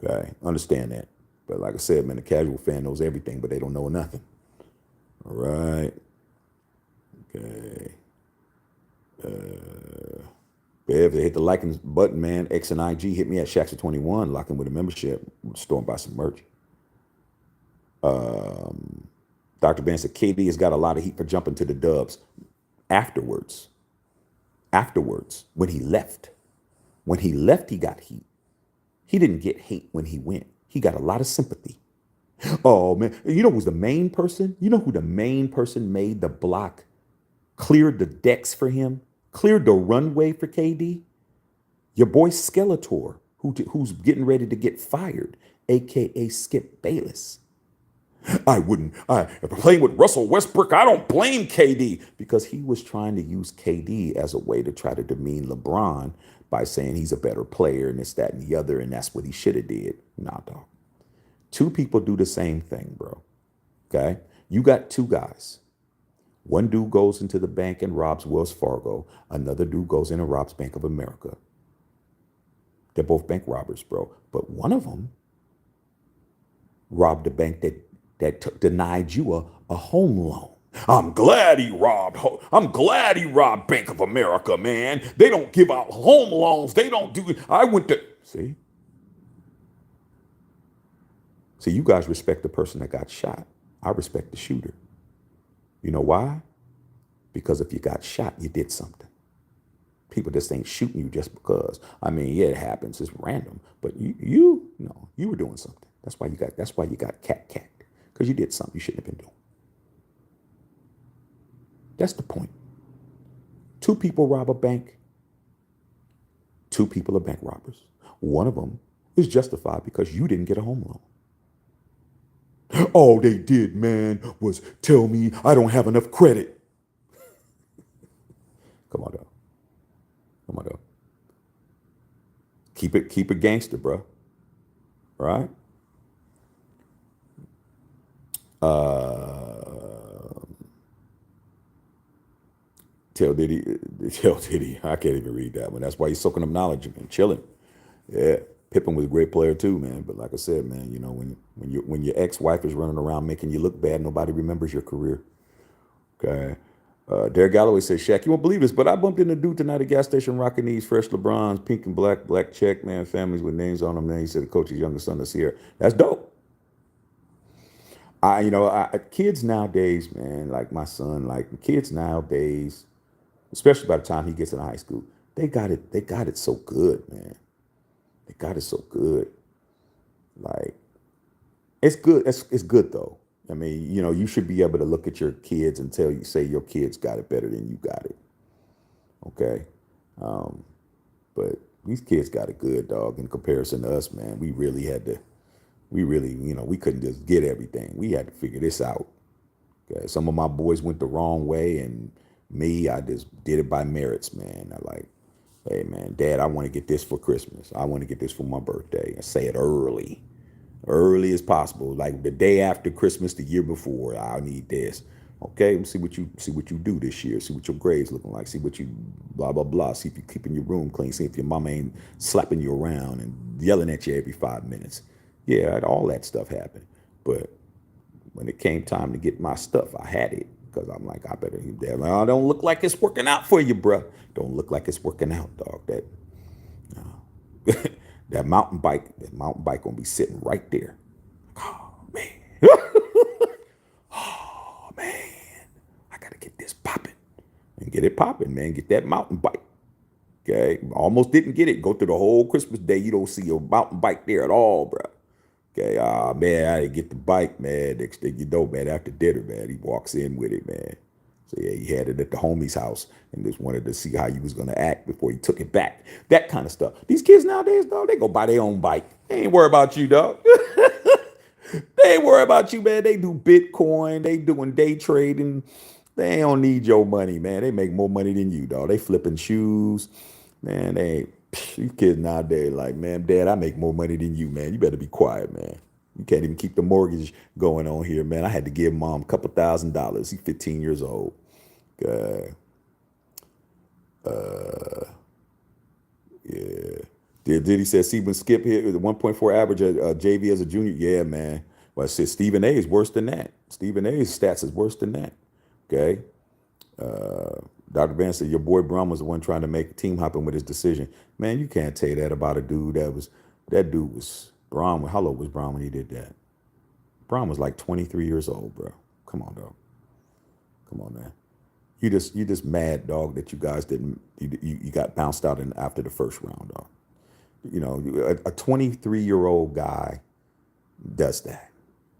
Okay, understand that. But like I said, man, the casual fan knows everything, but they don't know nothing. All right. Okay. Bev, they hit the liking button, man. X and IG hit me at Shaxer21, locking with a membership, store and buy some merch. Dr. Ben said KD has got a lot of heat for jumping to the Dubs afterwards. When he left, he got heat. He didn't get hate when he went. He got a lot of sympathy. Oh man, you know who's the main person? You know who the main person made the block, cleared the decks for him, cleared the runway for KD? Your boy Skeletor, who's getting ready to get fired, aka Skip Bayless. If I'm playing with Russell Westbrook, I don't blame KD because he was trying to use KD as a way to try to demean LeBron by saying he's a better player and this, that, and the other, and that's what he should have did. Nah, dog. Two people do the same thing, bro. Okay? You got two guys. One dude goes into the bank and robs Wells Fargo. Another dude goes in and robs Bank of America. They're both bank robbers, bro. But one of them robbed a bank that denied you a home loan. I'm glad he robbed Bank of America, man. They don't give out home loans. They don't do it. See, you guys respect the person that got shot. I respect the shooter. You know why? Because if you got shot, you did something. People just ain't shooting you just because. I mean, yeah, it happens. It's random. But you were doing something. That's why you got cat. Because you did something you shouldn't have been doing. That's the point. Two people rob a bank. Two people are bank robbers. One of them is justified because you didn't get a home loan. All they did, man, was tell me I don't have enough credit. Come on, dog. Keep it gangster, bro. Right? Tell Diddy, tell Diddy, I can't even read that one. That's why he's soaking up knowledge and chilling. Yeah, Pippen was a great player too, man. But like I said, man, when your ex-wife is running around making you look bad, nobody remembers your career. Okay. Derek Galloway says, Shaq, you won't believe this, but I bumped into a dude tonight at a gas station rocking these fresh LeBrons, pink and black check, man, families with names on them. Man, he said the coach's youngest son is here. That's dope. Kids nowadays, man, like my son, like the kids nowadays, especially by the time he gets in high school, they got it so good, man. They got it so good. Like, it's good. It's good though. I mean, you should be able to look at your kids and say your kids got it better than you got it. Okay. Um, but these kids got it good, dog, in comparison to us, man. We couldn't just get everything. We had to figure this out. Okay. Some of my boys went the wrong way, and me, I just did it by merits, man. I like, hey, man, Dad, I want to get this for Christmas. I want to get this for my birthday. And say it early as possible, like the day after Christmas, the year before. I need this. Okay, see what you do this year. See what your grades looking like. See what you blah blah blah. See if you're keeping your room clean. See if your mama ain't slapping you around and yelling at you every 5 minutes. Yeah, all that stuff happened. But when it came time to get my stuff, I had it because I'm like, I better. They're like, oh, don't look like it's working out for you, bruh. Don't look like it's working out, dog. That mountain bike gonna be sitting right there. Oh man. Oh man. I gotta get this popping. And get it popping, man. Get that mountain bike. Okay. Almost didn't get it. Go through the whole Christmas day. You don't see a mountain bike there at all, bro. Okay. Man, I didn't get the bike, man. Next thing you know, man, after dinner, man, he walks in with it, man. So yeah, he had it at the homie's house and just wanted to see how he was gonna act before he took it back. That kind of stuff. These kids nowadays, dog, they go buy their own bike. They ain't worry about you, dog. They ain't worry about you, man. They do Bitcoin. They doing day trading. They don't need your money, man. They make more money than you, dog. They flipping shoes. Man, they ain't. These kids nowadays like, man, Dad, I make more money than you, man. You better be quiet, man. You can't even keep the mortgage going on here, man. I had to give Mom a couple $1,000s. He's 15 years old. Yeah. Did he say Stephen Skip hit the 1.4 average at JV as a junior? Yeah, man. Well, I said Stephen A is worse than that. Stephen A's stats is worse than that. Okay. Dr. Vance said your boy Brom was the one trying to make team hopping with his decision. Man, you can't say that about a dude that dude was Brom. How old was Brom when he did that? Brom was like 23 years old, bro. Come on, dog. Come on, man. You just mad, dog, that you guys didn't you got bounced out after the first round, dog. A 23-year-old guy does that.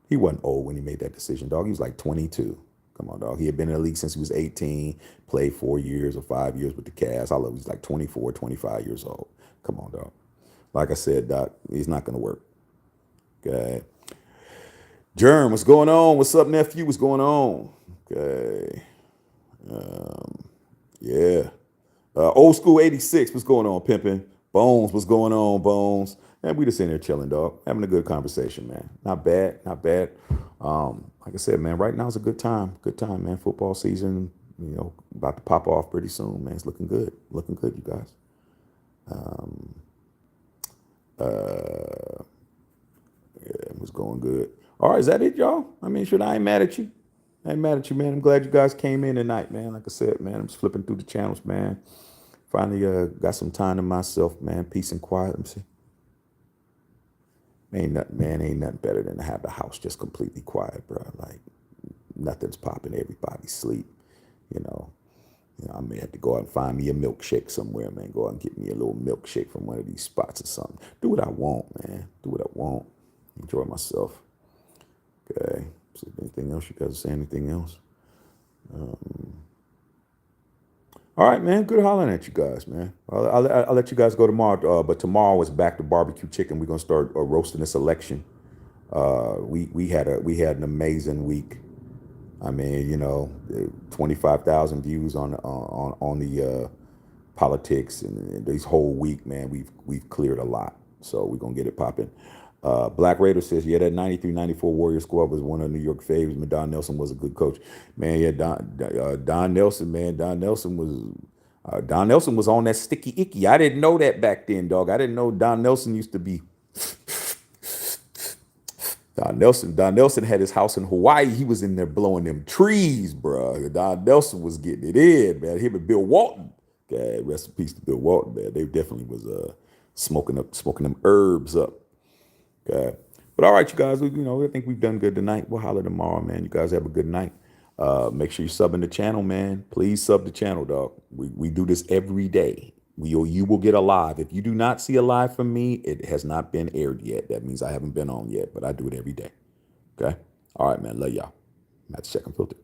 He wasn't old when he made that decision, dog. He was like 22. Come on, dog. He had been in the league since he was 18, played 4 years or 5 years with the Cavs. I love he's like 24, 25 years old. Come on, dog. Like I said, Doc, he's not going to work. Okay. Germ, what's going on? What's up, nephew? What's going on? Okay. Yeah. Old school 86. What's going on, pimpin'? Bones, what's going on, Bones? And we just in there chilling, dog. Having a good conversation, man. Not bad, not bad. Like I said, man, right now is a good time. Good time, man. Football season, about to pop off pretty soon, man. It's looking good. Looking good, you guys. Yeah, it was going good. All right, is that it, y'all? I mean, I ain't mad at you. I ain't mad at you, man. I'm glad you guys came in tonight, man. Like I said, man, I'm just flipping through the channels, man. Finally got some time to myself, man. Peace and quiet. Let me see. Ain't nothing better than to have the house just completely quiet, bro. Like nothing's popping, everybody's asleep. I may have to go out and find me a milkshake somewhere, man. Go out and get me a little milkshake from one of these spots or something. Do what I want, man. Do what I want. Enjoy myself. Okay. So anything else? You guys say anything else? All right, man. Good hollering at you guys, man. I'll let you guys go tomorrow. But tomorrow is back to barbecue chicken. We're gonna start roasting this election. We had an amazing week. I mean, 25,000 views on the politics, and this whole week, man, we've cleared a lot. So we're gonna get it popping. Black Raider says, yeah, that 93-94 Warrior squad was one of New York favorites. Man, Don Nelson was a good coach. Man, yeah, Don Nelson, man. Don Nelson was on that sticky icky. I didn't know that back then, dog. I didn't know Don Nelson used to be Don Nelson had his house in Hawaii. He was in there blowing them trees, bro. Don Nelson was getting it in, man. Him and Bill Walton. Okay, rest in peace to Bill Walton, man. They definitely was smoking them herbs up. Okay. But all right, you guys, I think we've done good tonight. We'll holler tomorrow, man. You guys have a good night. Make sure you sub in the channel, man. Please sub the channel, dog. We do this every day. You will get a live. If you do not see a live from me, it has not been aired yet. That means I haven't been on yet, but I do it every day. Okay. All right, man. Love y'all. That's Check and Filter.